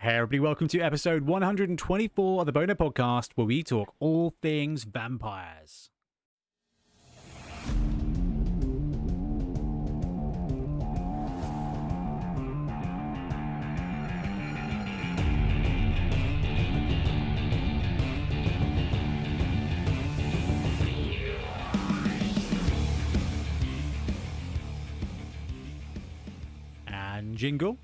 Hey everybody, welcome to episode 124 of the Bonehead Podcast, where we talk all things vampires. And jingle.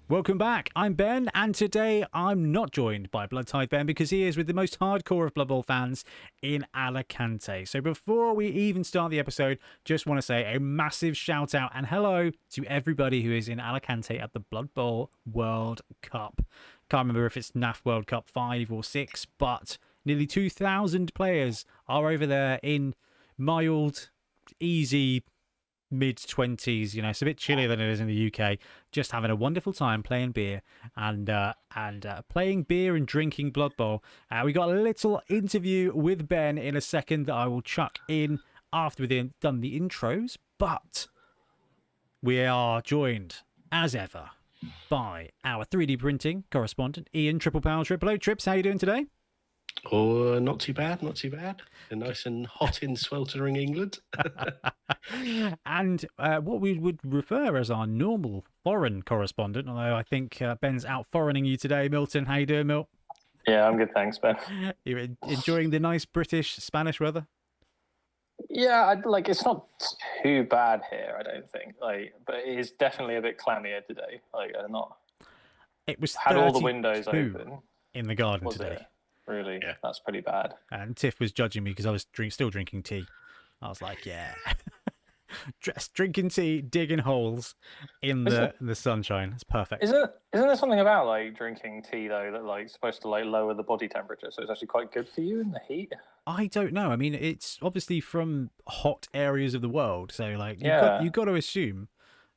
Welcome back, I'm Ben, and today I'm not joined by Bloodtide Ben because he is with the most hardcore of Blood Bowl fans in Alicante. So before we even start the episode, just want to say a massive shout out and hello to everybody who is in Alicante at the Blood Bowl World Cup. Can't remember if it's NAF World Cup 5 or 6, but nearly 2,000 players are over there in mild, easy mid-20s, you know, it's a bit chillier than it is in the UK, just having a wonderful time playing beer and playing beer and drinking Blood Bowl. We got a little interview with Ben in a second that I will chuck in after we've done the intros, but we are joined, as ever, by our 3D printing correspondent, Ian Triple Power Trip. Hello, Trips, how are you doing today? Oh, not too bad, not too bad. Nice and hot in sweltering England. And what we would refer as our normal foreign correspondent, although I think Ben's out foreigning you today. Milton, how you doing, Milt? Yeah, I'm good, thanks, Ben. You enjoying the nice British, Spanish weather? Yeah, it's not too bad here, I don't think. But it is definitely a bit clammier today. It was had all the windows open in the garden was today. It? Really? Yeah. That's pretty bad. And Tiff was judging me because I was still drinking tea. I was like, yeah. Just drinking tea, digging holes in the sunshine. It's perfect. Isn't there something about drinking tea though that supposed to lower the body temperature, so it's actually quite good for you in the heat? I don't know. I mean, it's obviously from hot areas of the world, so you've got to assume.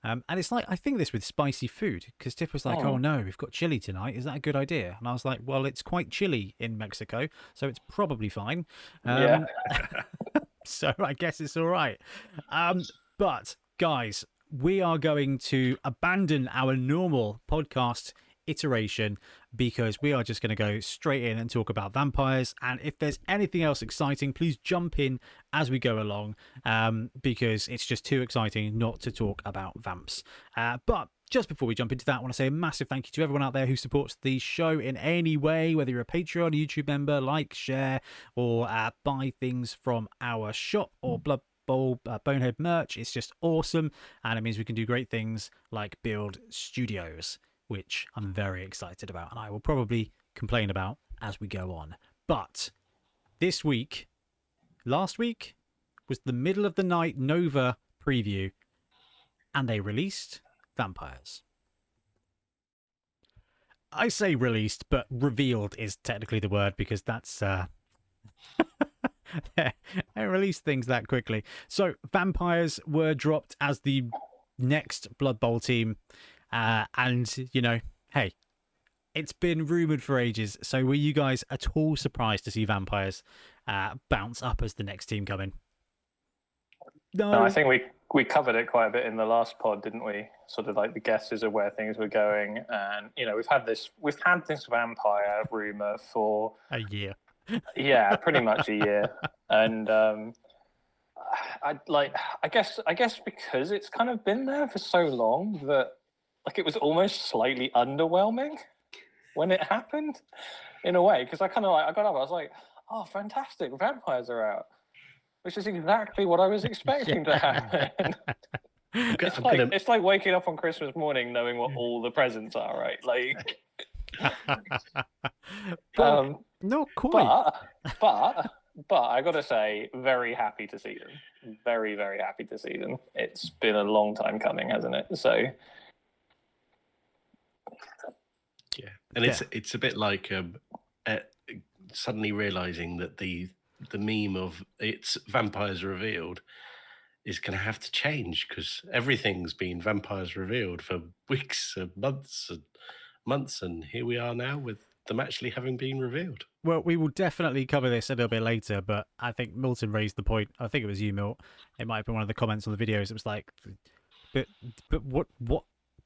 And it's I think this with spicy food, because Tiff was like, oh no, we've got chili tonight. Is that a good idea? And I was like, well, it's quite chilly in Mexico, so it's probably fine. Yeah. So I guess it's all right. But guys, we are going to abandon our normal podcast iteration because we are just going to go straight in and talk about vampires. And if there's anything else exciting, please jump in as we go along, because it's just too exciting not to talk about vamps. But just before we jump into that, I want to say a massive thank you to everyone out there who supports the show in any way, whether you're a Patreon, a YouTube member, like, share, or buy things from our shop or Blood Bowl Bonehead merch. It's just awesome, and it means we can do great things like build studios, which I'm very excited about, and I will probably complain about as we go on. But last week was the middle of the night Nova preview, and they released vampires. I say released, but revealed is technically the word, because that's they released things that quickly. So vampires were dropped as the next Blood Bowl team. And, hey, it's been rumoured for ages. So were you guys at all surprised to see vampires bounce up as the next team coming? No, I think we covered it quite a bit in the last pod, didn't we? Sort of the guesses of where things were going. And, we've had this vampire rumour for a year. Yeah, pretty much a year. And I guess because it's kind of been there for so long that it was almost slightly underwhelming when it happened, in a way, because I got up, I was like, oh, fantastic, vampires are out, which is exactly what I was expecting to happen. It's like waking up on Christmas morning knowing what all the presents are, right? Not quite. But I got to say, very happy to see them. Very, very happy to see them. It's been a long time coming, hasn't it? So. Yeah, and it's a bit like suddenly realizing that the meme of it's vampires revealed is going to have to change, because everything's been vampires revealed for weeks and months, and here we are now with them actually having been revealed. Well, we will definitely cover this a little bit later, but I think Milton raised the point. I think it was you, Milt. It might have been one of the comments on the videos. It was like, but what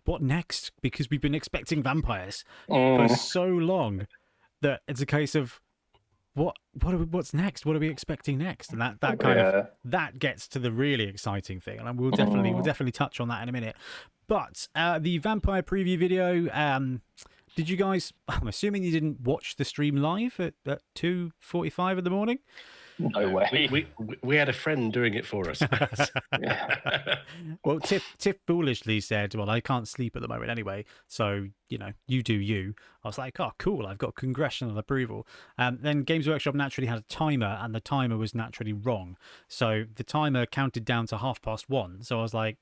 what next? Because we've been expecting vampires for so long that it's a case of what's next? What are we expecting next? And that kind of that gets to the really exciting thing, and we'll definitely touch on that in a minute. But the vampire preview video, did you guys? I'm assuming you didn't watch the stream live at 2:45 in the morning. No way. We had a friend doing it for us. Well, Tiff foolishly said, well, I can't sleep at the moment anyway, so, you do you. I was like, oh, cool, I've got congressional approval. Then Games Workshop naturally had a timer, and the timer was naturally wrong. So the timer counted down to 1:30. So I was like,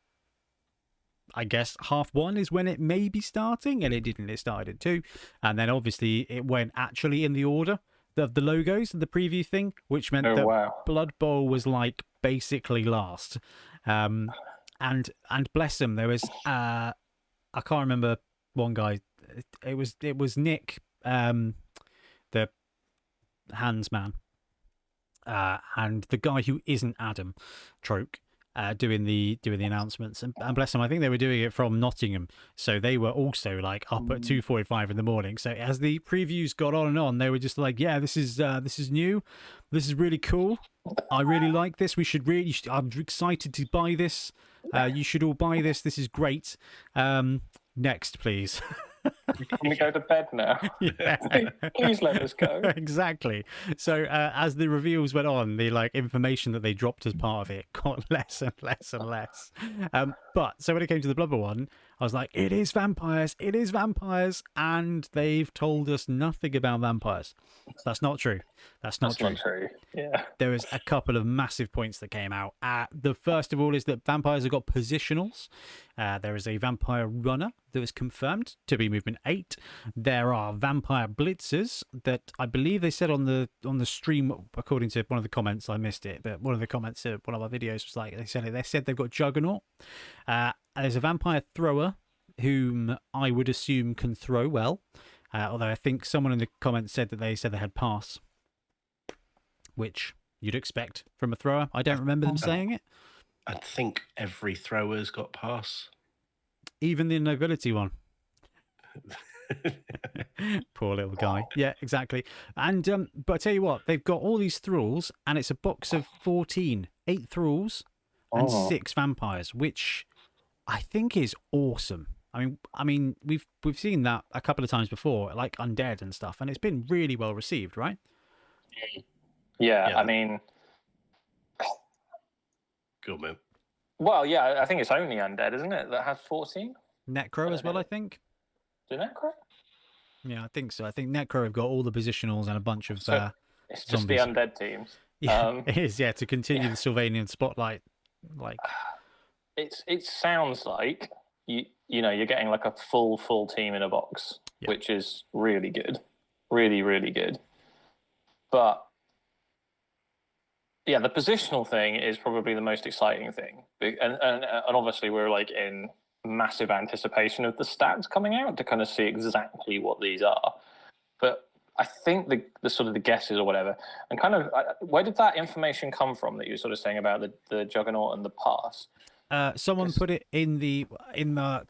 I guess 1:30 is when it may be starting, and it didn't. It started at 2. And then obviously it went actually in the order of the logos of the preview thing, which meant that Blood Bowl was like basically last. And bless him, there was I can't remember one guy. It was Nick, the hands man, and the guy who isn't Adam Troke. Doing the announcements, and bless them, I think they were doing it from Nottingham, so they were also like up at 2:45 in the morning. So as the previews got on, they were just like, yeah, this is new, this is really cool, I really like this, I'm excited to buy this, you should all buy this is great, next please. Can we go to bed now? Yeah. Please let us go. Exactly. So as the reveals went on, the information that they dropped as part of it got less and less and less. But so when it came to the Blood Bowl one, I was like, it is vampires, and they've told us nothing about vampires. That's not true. That's not true. Yeah. There was a couple of massive points that came out. The first of all is that vampires have got positionals. There is a vampire runner that was confirmed to be movement 8. There are vampire blitzers that I believe they said on the stream, according to one of the comments. I missed it, but one of the comments of one of our videos was like, they said they've got Juggernaut. There's a vampire thrower whom I would assume can throw well, although I think someone in the comments said they had pass, which you'd expect from a thrower. I don't remember them saying it. I think every thrower's got pass. Even the nobility one. Poor little guy. Yeah, exactly. And but I tell you what, they've got all these thralls, and it's a box of 14, 8 thralls and 6 vampires, which I think is awesome. I mean, we've seen that a couple of times before, like Undead and stuff, and it's been really well received, right? Yeah. I mean, good man. Well, yeah, I think it's only Undead, isn't it, that has 14? Necro as well, I think. Do Necro? Yeah, I think so. I think Necro have got all the positionals and a bunch of it's just zombies. the Undead teams. Yeah, it is, yeah, to continue the Sylvanian spotlight. It sounds like you're getting like a full team in a box, which is really good. Really, really good. But yeah, the positional thing is probably the most exciting thing, and obviously we're like in massive anticipation of the stats coming out to kind of see exactly what these are. But I think the sort of the guesses or whatever, and kind of where did that information come from that you were sort of saying about the Juggernaut and the pass? Someone put it in the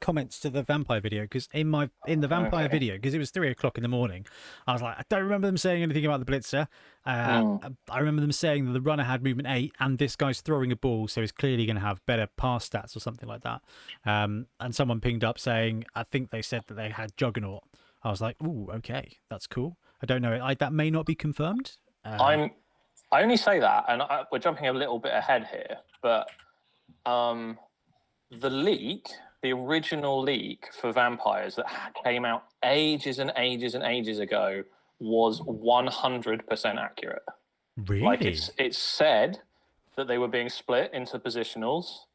comments to the vampire video, because in the vampire video, because it was 3:00 in the morning, I was like, I don't remember them saying anything about the blitzer. I remember them saying that the runner had movement 8, and this guy's throwing a ball, so he's clearly going to have better pass stats or something like that. And someone pinged up saying, I think they said that they had Juggernaut. I was like, ooh, okay, that's cool. I don't know, that may not be confirmed. I only say that, and we're jumping a little bit ahead here, but the leak, the original leak for vampires that came out ages and ages and ages ago, was 100% accurate. Really? Like it said that they were being split into positionals,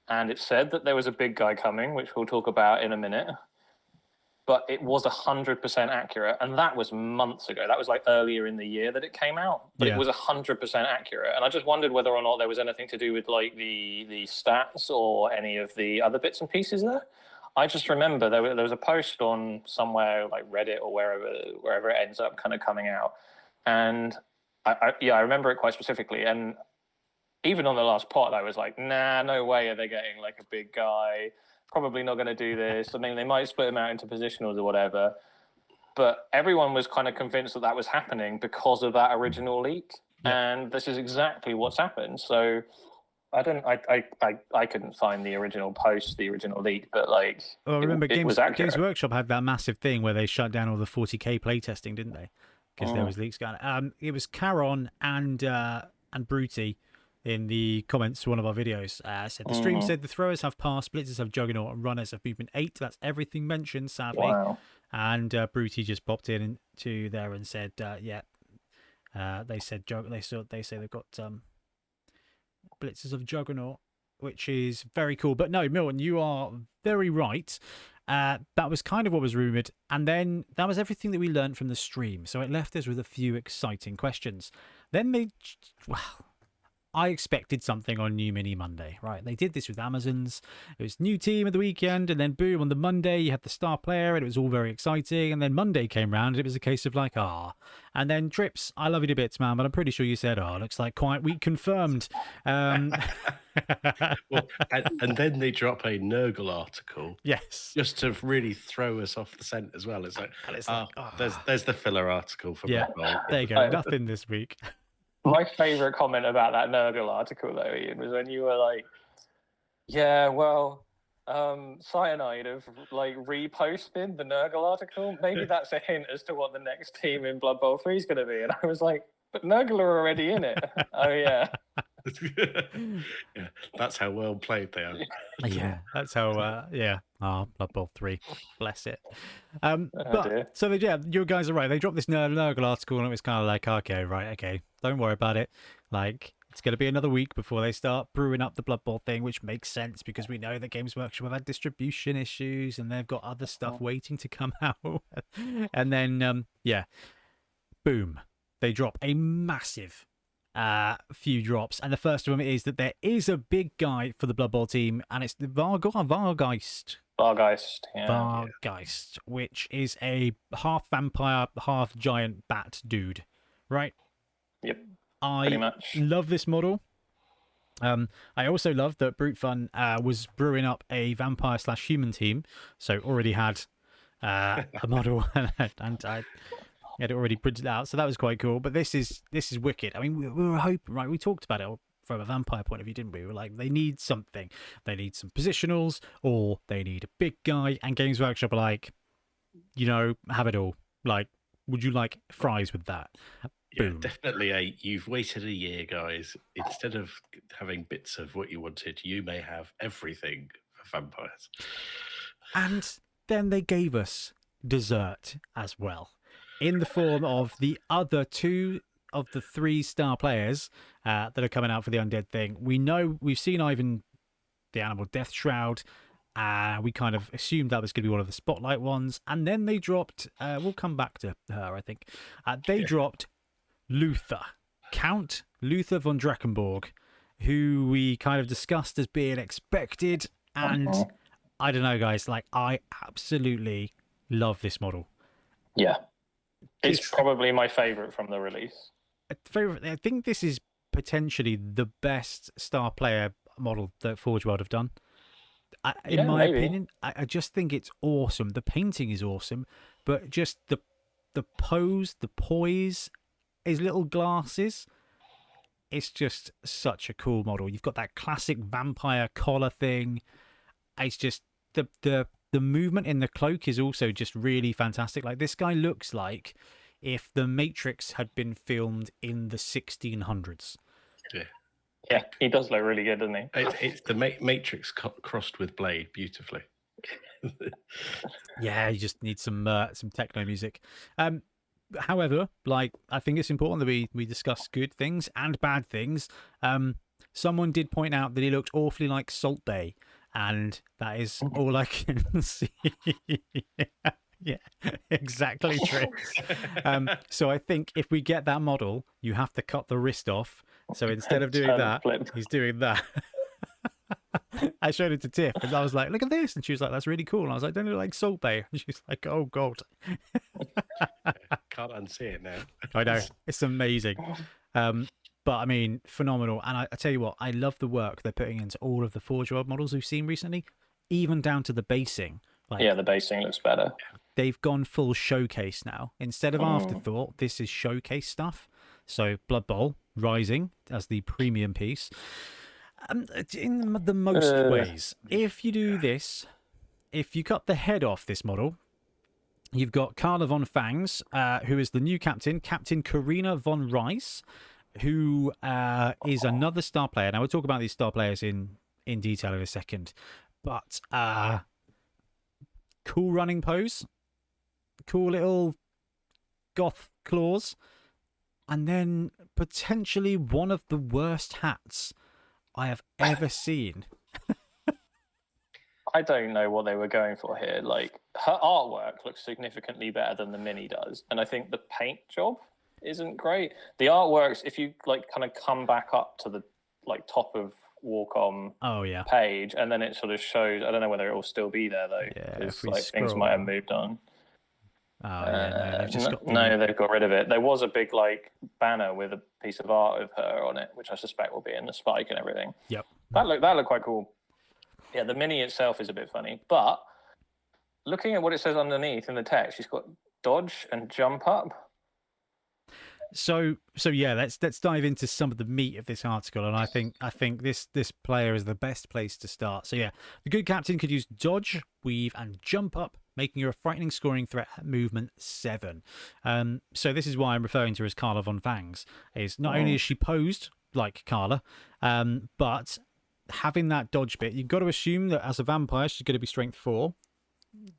and it said that there was a big guy coming, which we'll talk about in a minute. But it was 100% accurate, and that was months ago. That was like earlier in the year that it came out, but it was 100% accurate. And I just wondered whether or not there was anything to do with like the stats or any of the other bits and pieces there. I just remember there was a post on somewhere like Reddit or wherever it ends up kind of coming out, and I remember it quite specifically. And even on the last pot, I was like, nah, no way are they getting like a big guy. probably not going to do this. I mean, they might split them out into positionals or whatever. But everyone was kind of convinced that was happening because of that original leak. Yeah. And this is exactly what's happened. So I couldn't find the original post, the original leak, but like, well, remember it was accurate. Games Workshop had that massive thing where they shut down all the 40k playtesting, didn't they? Because there was leaks going on. It was Caron and Bruty in the comments to one of our videos. Said the stream said the throwers have passed, blitzers have juggernaut, and runners have movement 8. That's everything mentioned, sadly. Wow. And Bruty just popped into there and said, yeah. They said they say they've got blitzers of juggernaut, which is very cool. But no, Milton, you are very right. That was kind of what was rumoured. And then that was everything that we learned from the stream. So it left us with a few exciting questions. Then I expected something on New Mini Monday, right? They did this with Amazons. It was new team of the weekend, and then boom, on the Monday, you had the star player, and it was all very exciting. And then Monday came round, and it was a case of like, And then Trips, I love you to bits, man, but I'm pretty sure you said, looks like Quiet Week confirmed. Well, and then they drop a Nurgle article. Yes. Just to really throw us off the scent as well. It's like, there's the filler article for Blood Bowl. There you go. Nothing this week. My favourite comment about that Nurgle article, though, Ian, was when you were like, yeah, well, Cyanide have like reposted the Nurgle article. Maybe that's a hint as to what the next team in Blood Bowl 3 is going to be. And I was like, but Nurgle are already in it. Oh, yeah. Yeah, that's how well played they are. Yeah, that's how, Blood Bowl 3. Bless it. Dear. So, you guys are right. They dropped this Nurgle article and it was kind of like, okay, don't worry about it. Like, it's going to be another week before they start brewing up the Blood Bowl thing, which makes sense because we know that Games Workshop have had distribution issues and they've got other stuff waiting to come out. And then, boom, they drop a massive few drops, and the first of them is that there is a big guy for the Blood Bowl team, and it's the Vargeist, which is a half vampire, half giant bat dude, right? Yep. I love this model. I also love that Brute Fun was brewing up a vampire/human team, so already had a model, and I had it already printed out, so that was quite cool. But this is wicked. I mean, we were hoping, right? We talked about it from a vampire point of view, didn't we? We were like, they need something. They need some positionals, or they need a big guy. And Games Workshop are like, have it all. Like, would you like fries with that? Yeah, definitely. You've waited a year, guys. Instead of having bits of what you wanted, you may have everything for vampires. And then they gave us dessert as well, in the form of the other 2 of the 3 star players that are coming out for the Undead thing. We've seen Ivan, the Animal Death Shroud. We kind of assumed that was going to be one of the spotlight ones. And then they dropped, we'll come back to her, I think. They dropped Luther, Count Luther von Drakenborg, who we kind of discussed as being expected. And I don't know, guys, like, I absolutely love this model. Yeah. It's probably my favourite from the release. I think this is potentially the best star player model that Forge World have done. In my opinion, I just think it's awesome. The painting is awesome, but just the pose, the poise, his little glasses, it's just such a cool model. You've got that classic vampire collar thing. It's just the movement in the cloak is also just really fantastic. Like, this guy looks like if The Matrix had been filmed in the 1600s. Yeah, he does look really good, doesn't he? It's the Matrix crossed with Blade beautifully. Yeah, you just need some techno music. However, like, I think it's important that we discuss good things and bad things. Someone did point out that he looked awfully like Salt Bay, and that is all I can see. Yeah, exactly true. So I think if we get that model, you have to cut the wrist off. So instead of doing that, he's doing that. I showed it to Tiff, and I was like, look at this. And she was like, that's really cool. And I was like, don't it look like Salt Bay? And she's like, oh, God. Can't unsee it now. I know. It's amazing. But, I mean, phenomenal. And I tell you what, I love the work they're putting into all of the Forge World models we've seen recently. even down to the basing. Like, yeah, the basing looks better. they've gone full showcase now. Instead of afterthought, this is showcase stuff. So Blood Bowl Rising as the premium piece. In the most ways, if you do this, if you cut the head off this model, you've got Karina Von Fangs, who is the new captain, Captain Karina Von Rice, who is another star player. Now, we'll talk about these star players in detail in a second. But cool running pose, cool little goth claws, and then potentially one of the worst hats I have ever seen. I don't know what they were going for here. Like, her artwork looks significantly better than the mini does, and I think the paint job isn't great. The artworks, if you like, kind of come back up to the like top of Warcom page, and then it sort of shows. I don't know whether it will still be there though, because like things might have moved on. Oh yeah, no, they've just got they've got rid of it. There was a big like banner with a piece of art of her on it, which I suspect will be in the spike and everything. Yep, that looked quite cool. Yeah, the mini itself is a bit funny, but looking at what it says underneath in the text, she's got dodge and jump up. So yeah, let's dive into some of the meat of this article, and I think this player is the best place to start. So yeah, the good captain could use dodge, weave, and jump up, making her a frightening scoring threat at movement 7. So this is why I'm referring to her as Karina Von Fangs. Is not only is she posed like Karla, but having that dodge bit, you've got to assume that as a vampire she's going to be strength 4.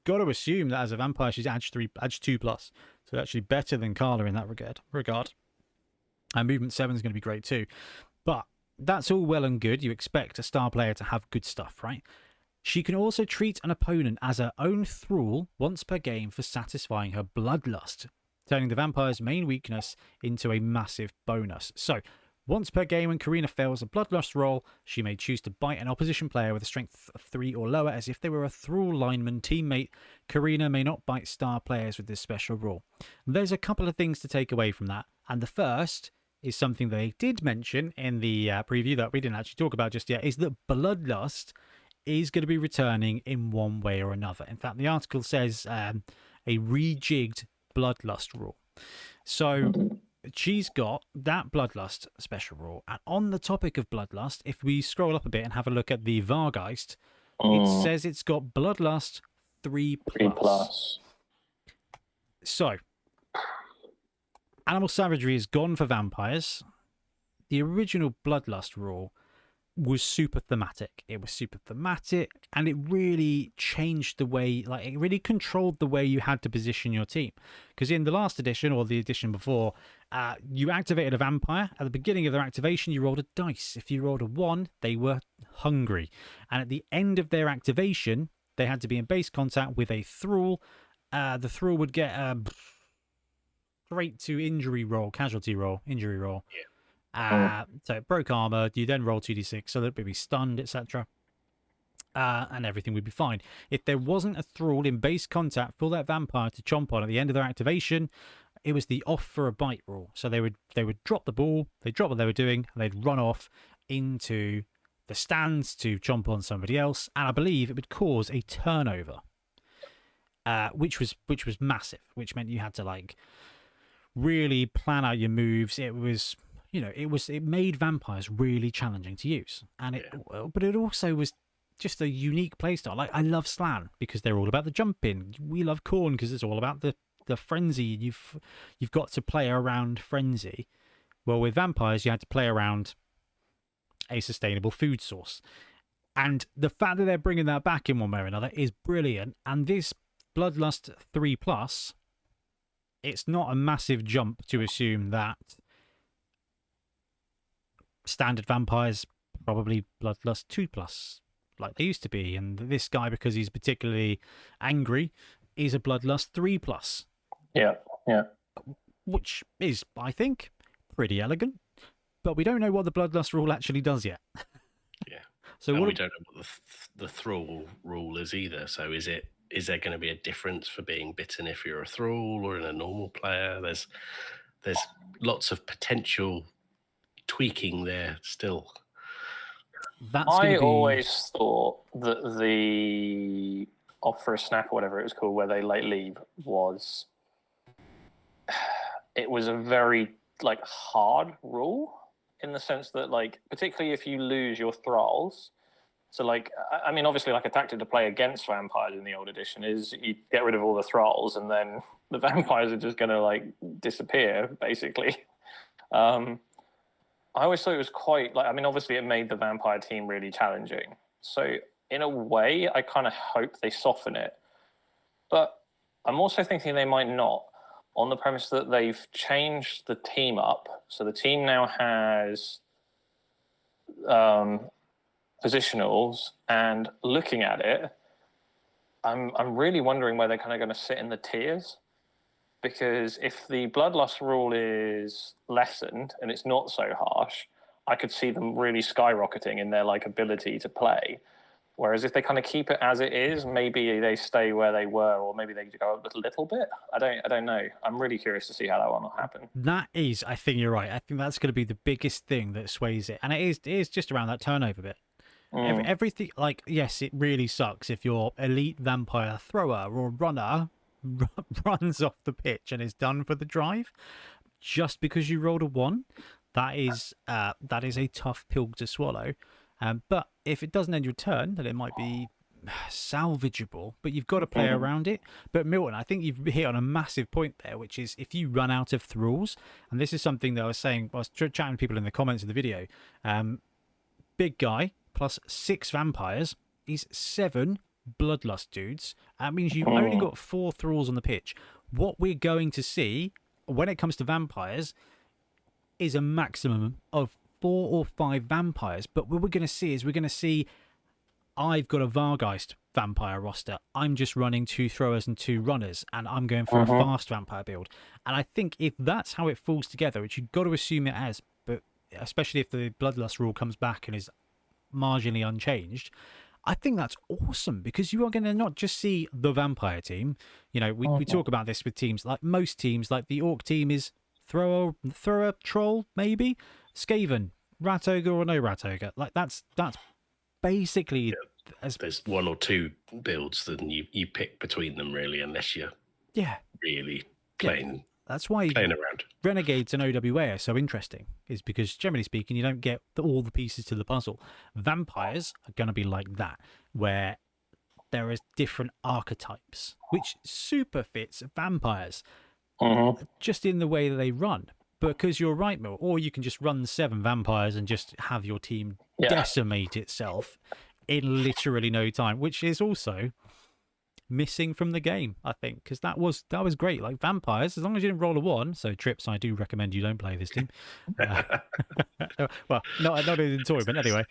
Got to assume that as a vampire she's edge 2 plus. So actually better than Karla in that regard. And movement 7 is going to be great too. But that's all well and good. You expect a star player to have good stuff, right? She can also treat an opponent as her own thrall once per game for satisfying her bloodlust, turning the vampire's main weakness into a massive bonus. So once per game, when Karina fails a bloodlust roll, she may choose to bite an opposition player with a strength of 3 or lower as if they were a thrall lineman teammate. Karina may not bite star players with this special rule. There's a couple of things to take away from that, and the first is something they did mention in the preview that we didn't actually talk about just yet, is that bloodlust is going to be returning in one way or another. In fact, the article says a rejigged bloodlust rule. So she's got that bloodlust special rule, and on the topic of bloodlust, if we scroll up a bit and have a look at the Vargeist, it says it's got bloodlust 3+. 3+. So animal savagery is gone for vampires. The original bloodlust rule was super thematic. It was super thematic, and it really changed the way, like, it really controlled the way you had to position your team. Because in the last edition, or the edition before, you activated a vampire. At the beginning of their activation, you rolled a dice. If you rolled a 1, they were hungry. And at the end of their activation, they had to be in base contact with a thrall. The thrall would get a straight to injury roll, casualty roll, injury roll. Yeah. So it broke armor. You then roll 2d6 so that it would be stunned, etc. And everything would be fine. If there wasn't a thrall in base contact for that vampire to chomp on at the end of their activation, it was the off for a bite rule. So they would drop the ball, they'd drop what they were doing, and they'd run off into the stands to chomp on somebody else. And I believe it would cause a turnover, which was massive. Which meant you had to like really plan out your moves. It was, you know, it made vampires really challenging to use, and but it also was just a unique playstyle. Like, I love Slan because they're all about the jumping. We love Khorne because it's all about the frenzy. You've got to play around frenzy. Well, with vampires, you had to play around a sustainable food source, and the fact that they're bringing that back in one way or another is brilliant. And this Bloodlust 3+, it's not a massive jump to assume that standard vampires probably Bloodlust 2+, like they used to be, and this guy, because he's particularly angry, is a Bloodlust 3+. Yeah. Which is, I think, pretty elegant, but we don't know what the Bloodlust rule actually does yet. Yeah. So we don't know what the thrall rule is either. So is there going to be a difference for being bitten if you're a thrall or in a normal player? There's lots of potential tweaking there still. That's going to be... always thought that the off for a snap or whatever it was called, where they like leave, was it was a very like hard rule in the sense that like particularly if you lose your thralls. So like I mean obviously like a tactic to play against vampires in the old edition is you get rid of all the thralls and then the vampires are just going to like disappear basically. I always thought it was quite like, I mean, obviously it made the vampire team really challenging. So in a way, I kind of hope they soften it. But I'm also thinking they might not, on the premise that they've changed the team up. So the team now has positionals, and looking at it, I'm really wondering where they're kind of going to sit in the tiers. Because if the Bloodlust rule is lessened and it's not so harsh, I could see them really skyrocketing in their like ability to play. Whereas if they kind of keep it as it is, maybe they stay where they were, or maybe they go up a little bit. I don't know. I'm really curious to see how that one will happen. That is, I think you're right. I think that's going to be the biggest thing that sways it, and it is just around that turnover bit. Everything, like, yes, it really sucks if your elite vampire thrower or runner runs off the pitch and is done for the drive just because you rolled a 1. That is a tough pill to swallow. But if it doesn't end your turn, then it might be salvageable, but you've got to play around it. But Milton, I think you've hit on a massive point there, which is if you run out of thralls, and this is something that I was saying, I was chatting to people in the comments of the video, big guy plus 6 vampires is 7 Bloodlust dudes. That means you've only got 4 thralls on the pitch. What we're going to see when it comes to vampires is a maximum of 4 or 5 vampires. But what we're going to see is I've got a Vargeist vampire roster. I'm just running 2 throwers and 2 runners, and I'm going for a fast vampire build. And I think if that's how it falls together, which you've got to assume it has, but especially if the Bloodlust rule comes back and is marginally unchanged, I think that's awesome, because you are going to not just see the vampire team. You know, we talk about this with teams, like most teams, like the Orc team is thrower, troll, maybe, Skaven, Rat Ogre or no Rat Ogre. Like that's basically... There's 1 or 2 builds that you pick between them, really, unless you're really playing... That's why playing around. Renegades and OWA are so interesting, is because generally speaking, you don't get all the pieces to the puzzle. Vampires are going to be like that, where there is different archetypes, which super fits vampires, just in the way that they run. Because you're right, Mil, or you can just run 7 vampires and just have your team decimate itself in literally no time, which is also missing from the game, I think, because that was great. Like vampires, as long as you didn't roll a 1, so Trips, I do recommend you don't play this team. Well, not in the tournament anyway.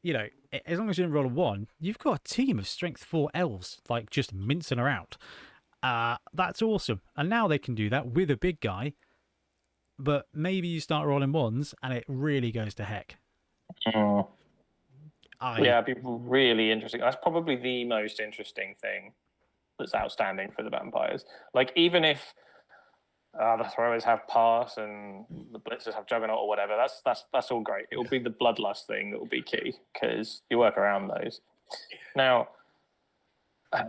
You know, as long as you didn't roll a 1, you've got a team of strength 4 elves, like just mincing around. That's awesome, and now they can do that with a big guy. But maybe you start rolling 1s, and it really goes to heck. Yeah, it'd be really interesting. That's probably the most interesting thing that's outstanding for the vampires. Like, even if the throwers have pass and the blitzers have juggernaut or whatever, that's all great. It will be the bloodlust thing that will be key, because you work around those. Now,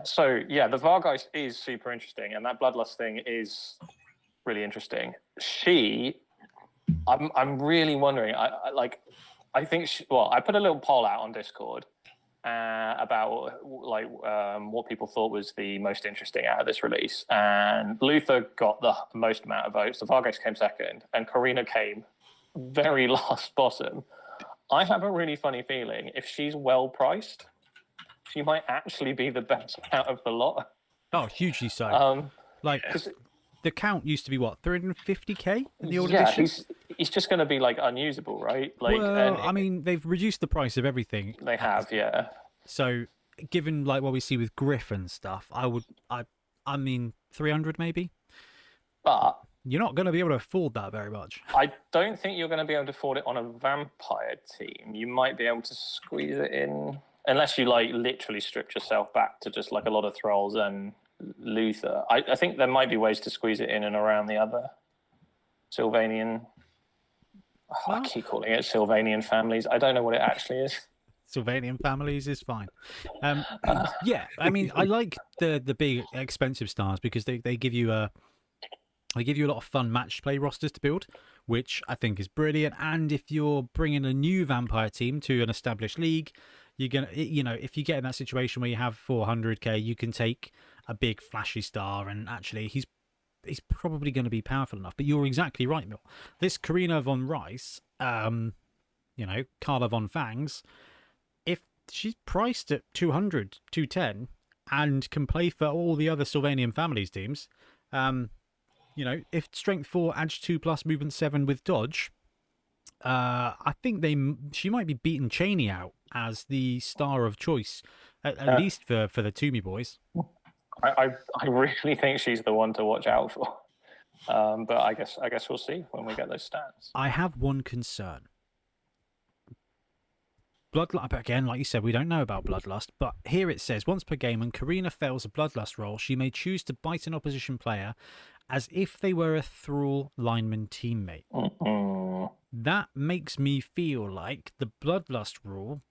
so yeah, the Vargeist is super interesting, and that bloodlust thing is really interesting. I'm really wondering. I think I put a little poll out on Discord about what people thought was the most interesting out of this release, and Luther got the most amount of votes. The Vargeist came second, and Karina came very last bottom. I have a really funny feeling if she's well priced, she might actually be the best out of the lot. Oh, hugely so. The count used to be what, 350k in the old edition? He's just going to be like unusable, right? I mean, they've reduced the price of everything. They have, yeah. So, given like what we see with Griff and stuff, I mean, 300 maybe. But you're not going to be able to afford that very much. I don't think you're going to be able to afford it on a vampire team. You might be able to squeeze it in, unless you like literally stripped yourself back to just like a lot of thralls and Luther. I think there might be ways to squeeze it in and around the other Sylvanian I keep calling it Sylvanian families. I don't know what it actually is. Sylvanian families is fine. Yeah, I mean, I like the big expensive stars because they give you a lot of fun match play rosters to build, which I think is brilliant. And if you're bringing a new vampire team to an established league, you're gonna, if you get in that situation where you have 400k, you can take a big flashy star, and actually he's probably going to be powerful enough. But you're exactly right, Mill. This Karina Von Rice, Karla Von Fangs, if she's priced at 200, 210, and can play for all the other Sylvanian families teams, if strength 4 adds 2+ movement 7 with dodge, I think she might be beating Cheney out as the star of choice, at least for the Toomey boys. I really think she's the one to watch out for. But I guess we'll see when we get those stats. I have one concern. Bloodlust, again, like you said, we don't know about Bloodlust, but here it says, once per game, when Karina fails a Bloodlust roll, she may choose to bite an opposition player as if they were a Thrall lineman teammate. That makes me feel like the Bloodlust rule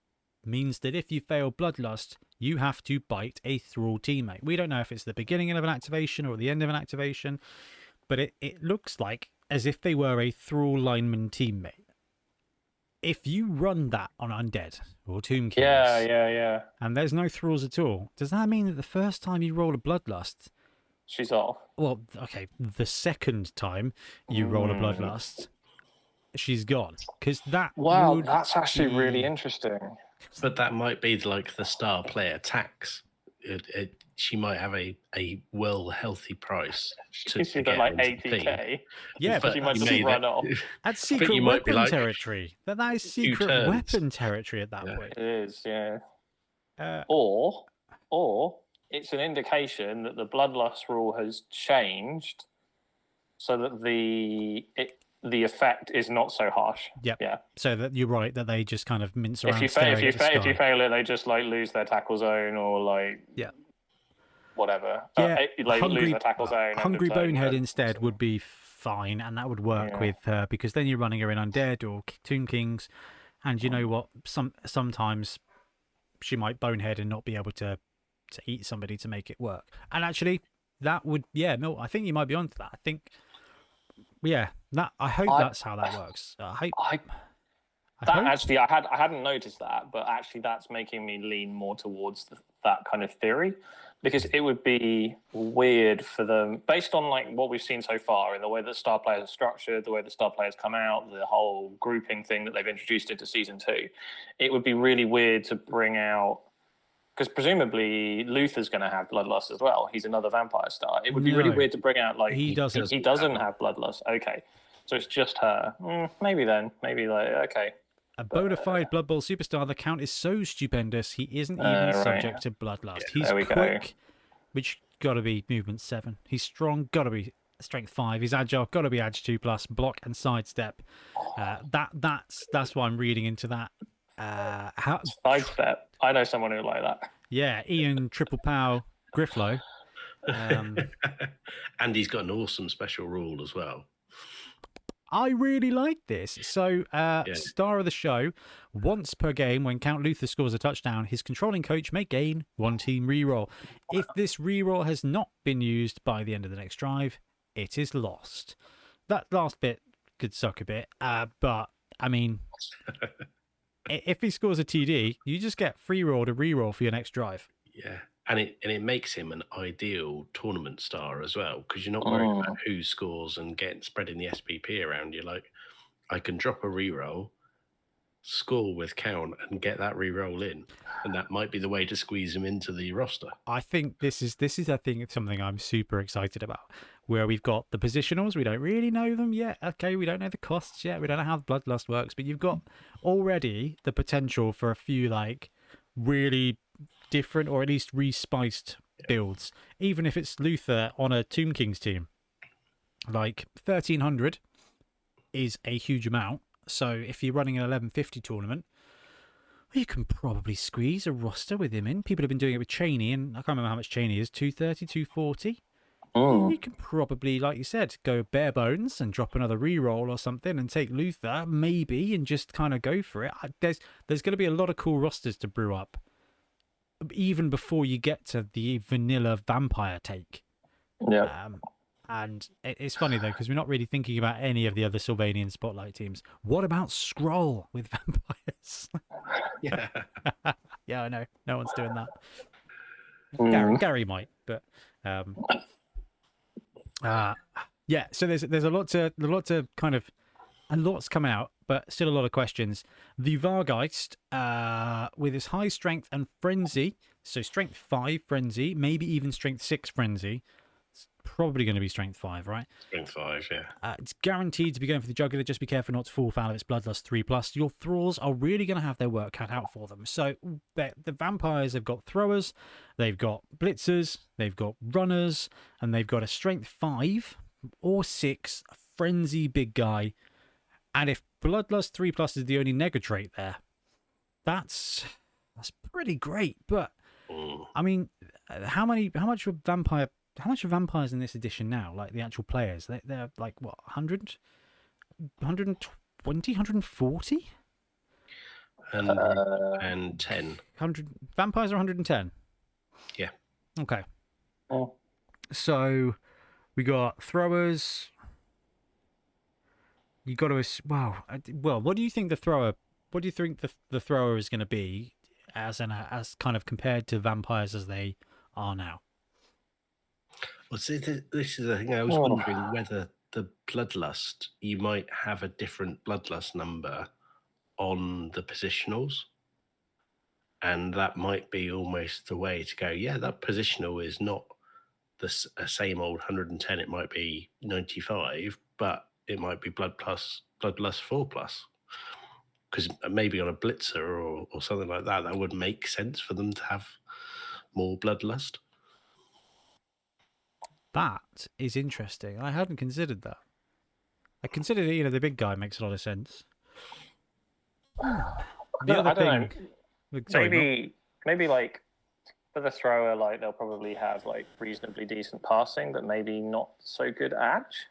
means that if you fail Bloodlust, you have to bite a Thrall teammate. We don't know if it's the beginning of an activation or the end of an activation, but it looks like as if they were a Thrall lineman teammate. If you run that on Undead or Tomb Kings, yeah, and there's no Thralls at all, does that mean that the first time you roll a Bloodlust, she's off? Well, okay, the second time you roll a Bloodlust, she's gone. Because that's actually really interesting. But that might be like the star player tax. She might have a well healthy price. She's got like 80k. Yeah, but she might just run off. That's secret weapon territory. That is secret weapon territory at that point. It is, yeah. Or it's an indication that the Bloodlust rule has changed, so that the effect is not so harsh. Yep. Yeah. So that you're right that they just kind of mince around. If you fail it, they just like lose their tackle zone or like whatever. Yeah. Lose their tackle zone. Hungry Bonehead instead would be fine, and that would work with her because then you're running her in Undead or Tomb Kings, and you know what? Sometimes she might bonehead and not be able to eat somebody to make it work. And actually, that would Mill, I think you might be onto that. I think. Yeah, I hope that's how that works. I hadn't noticed that, but actually that's making me lean more towards that kind of theory, because it would be weird for them, based on like what we've seen so far in the way that star players are structured, the way the star players come out, the whole grouping thing that they've introduced into season 2. It would be really weird to bring out, because presumably Luther's going to have Bloodlust as well. He's another vampire star. It would be really weird to bring out like he doesn't have Bloodlust. Okay, so it's just her. Maybe then. Maybe like okay. A bona fide Blood Bowl superstar. The count is so stupendous he isn't even subject to Bloodlust. He's quick, which got to be movement 7. He's strong, got to be strength 5. He's agile, got to be edge 2+. Block and sidestep. That's what I'm reading into that. Sidestep. I know someone who like that. Yeah, Ian Triple Pow Grifflow. And he's got an awesome special rule as well. I really like this. So, star of the show, once per game, when Count Luther scores a touchdown, his controlling coach may gain 1 team reroll. If this reroll has not been used by the end of the next drive, it is lost. That last bit could suck a bit, but I mean, if he scores a TD, you just get free roll to reroll for your next drive. Yeah. And it makes him an ideal tournament star as well, because you're not worried about who scores and spreading the SPP around. You're like, I can drop a reroll, score with count, and get that reroll in, and that might be the way to squeeze him into the roster. I think this is I think something I'm super excited about, where we've got the positionals. We don't really know them yet. Okay, we don't know the costs yet. We don't know how the Bloodlust works, but you've got already the potential for a few like really different or at least respiced builds, even if it's Luther on a Tomb Kings team. Like 1300 is a huge amount, so if you're running an 1150 tournament, you can probably squeeze a roster with him in. People have been doing it with Cheney, and I can't remember how much Cheney is, 230, 240. You can probably, like you said, go bare bones and drop another reroll or something and take Luther, maybe, and just kind of go for it. There's going to be a lot of cool rosters to brew up, even before you get to the vanilla vampire take. Yeah. And it's funny, though, because we're not really thinking about any of the other Sylvanian Spotlight teams. What about Skrull with vampires? Yeah. Yeah, I know. No one's doing that. Gary might, but... yeah, so there's a lot to kind of, a lot's come out, but still a lot of questions. The Vargeist, with his high strength and frenzy, so strength 5 frenzy, maybe even strength 6 frenzy. It's probably going to be strength 5, right? Strength 5, yeah. It's guaranteed to be going for the jugular. Just be careful not to fall foul of its Bloodlust 3+. Your thralls are really going to have their work cut out for them. So the vampires have got throwers, they've got blitzers, they've got runners, and they've got a strength 5 or 6 frenzy big guy. And if Bloodlust 3+ is the only nega trait there, that's pretty great. But I mean, how much are vampires in this edition now? Like the actual players, they're like what, 100, 120, 140? 110. 100 vampires are 110. Yeah. Okay. Oh. So we got throwers. You got to well. What do you think the thrower? What do you think the thrower is going to be as kind of compared to vampires as they are now? Well, see, this is the thing. I was wondering whether the Bloodlust, you might have a different Bloodlust number on the positionals. And that might be almost the way to go. Yeah, that positional is not the same old 110. It might be 95, but it might be Bloodlust 4+. Because maybe on a Blitzer or something like that, that would make sense for them to have more Bloodlust. That is interesting. I hadn't considered that. I considered that, the big guy makes a lot of sense. The other I don't thing, know. sorry, Maybe like for the thrower, like they'll probably have like reasonably decent passing, but maybe not so good edge.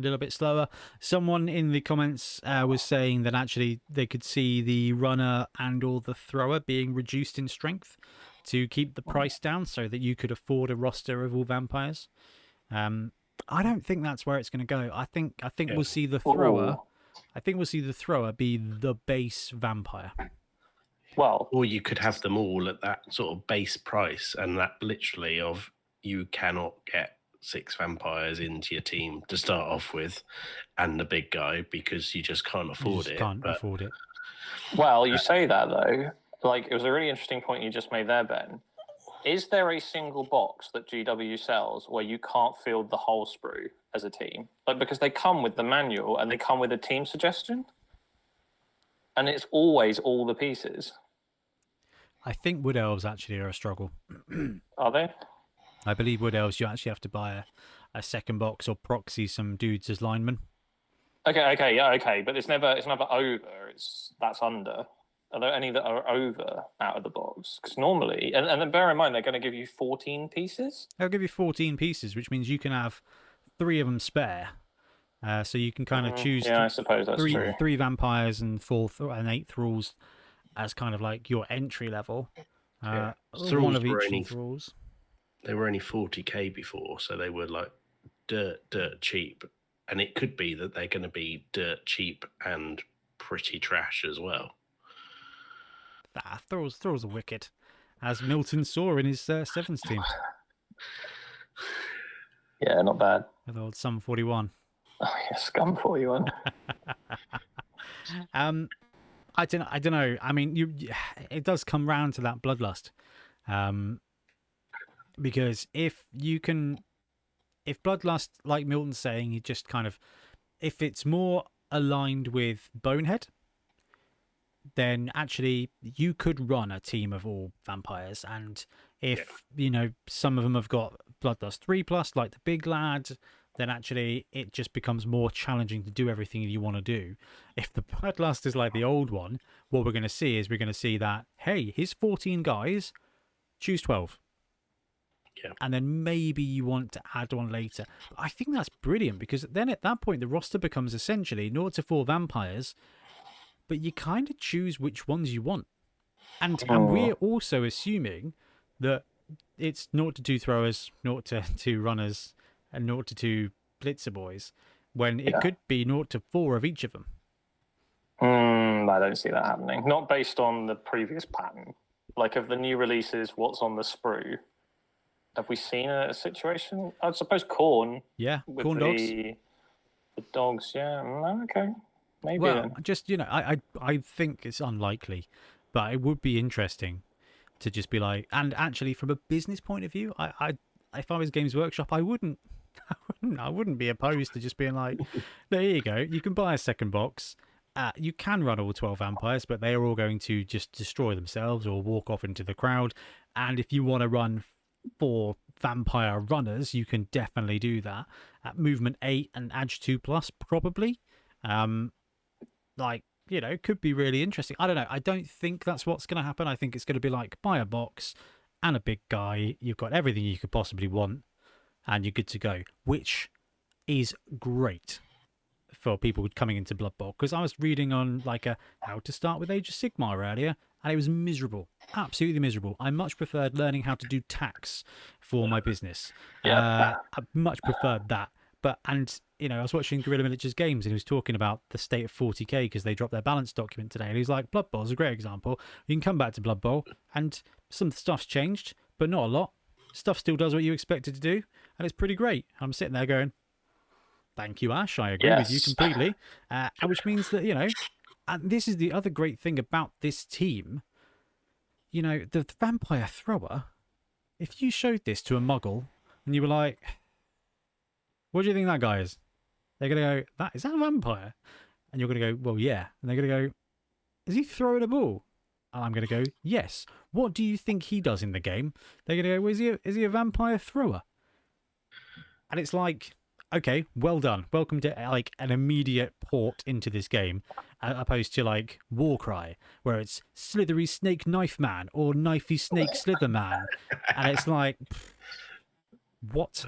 a little bit slower. Someone in the comments was saying that actually they could see the runner and or the thrower being reduced in strength to keep the price down so that you could afford a roster of all vampires. I don't think that's where it's going to go. I think we'll see the thrower. I think we'll see the thrower be the base vampire. Well, or you could have them all at that sort of base price, and that literally of you cannot get 6 vampires into your team to start off with, and the big guy because you just can't afford it. Can't afford it. Well, you say that though. Like, it was a really interesting point you just made there, Ben. Is there a single box that GW sells where you can't field the whole sprue as a team? Like, because they come with the manual and they come with a team suggestion, and it's always all the pieces. I think Wood Elves actually are a struggle. Are they? I believe Wood Elves, you actually have to buy a second box or proxy some dudes as linemen. Okay, but it's never over. That's under. Are there any that are over out of the box? Because normally, and then bear in mind, they're going to give you 14 pieces. They'll give you 14 pieces, which means you can have 3 of them spare. So you can kind of choose I suppose that's true. 3 vampires and 8 thralls as kind of like your entry level. One of each thralls. They were only 40k before, so they were like dirt cheap. And it could be that they're going to be dirt cheap and pretty trash as well. Thralls are wicked, as Milton saw in his Sevens team. Yeah, not bad. With old Sum 41. Oh yeah, Scum 41. I don't know. I mean, it does come round to that bloodlust, because if bloodlust, like Milton's saying, you just kind of, if it's more aligned with Bonehead, then actually you could run a team of all vampires. And if, some of them have got Bloodlust 3+, like the big lad, then actually it just becomes more challenging to do everything you want to do. If the Bloodlust is like the old one, what we're going to see is that, hey, here's 14 guys, choose 12. Yeah. And then maybe you want to add on later. But I think that's brilliant, because then at that point the roster becomes essentially 0 to 4 vampires, but you kind of choose which ones you want. And we're also assuming that it's 0 to 2 throwers, 0 to 2 runners, and 0 to 2 blitzer boys, when it could be 0 to 4 of each of them. I don't see that happening. Not based on the previous pattern. Like, of the new releases, what's on the sprue? Have we seen a situation? I suppose Corn. Yeah, with corn dogs. The dogs, yeah. Okay. Maybe Well, then. just, I think it's unlikely, but it would be interesting to just be like, and actually from a business point of view, I if I was Games Workshop, I wouldn't be opposed to just being like, there you go, you can buy a second box. You can run all 12 vampires, but they are all going to just destroy themselves or walk off into the crowd. And if you want to run 4 vampire runners, you can definitely do that at movement 8 and edge 2+, probably. Could be really interesting. I don't know. I don't think that's what's going to happen. I think it's going to be like, buy a box and a big guy. You've got everything you could possibly want, and you're good to go, which is great for people coming into Blood Bowl. Because I was reading on how to start with Age of Sigmar earlier, and it was miserable, absolutely miserable. I much preferred learning how to do tax for my business. I much preferred that. I was watching Guerrilla Miniatures Games, and he was talking about the state of 40k because they dropped their balance document today, and he's like, Blood Bowl is a great example. You can come back to Blood Bowl, and some stuff's changed, but not a lot. Stuff still does what you expect it to do, and it's pretty great. I'm sitting there going, thank you, Ash. I agree with you completely. Which means that, and this is the other great thing about this team, the vampire thrower, if you showed this to a muggle and you were like, what do you think that guy is? They're going to go, is that a vampire? And you're going to go, well, yeah. And they're going to go, is he throwing a ball? And I'm going to go, yes. What do you think he does in the game? They're going to go, well, is he a vampire thrower? And it's like, okay, well done. Welcome to an immediate port into this game, as opposed to Warcry, where it's slithery snake knife man or knifey snake slither man. And it's like, what?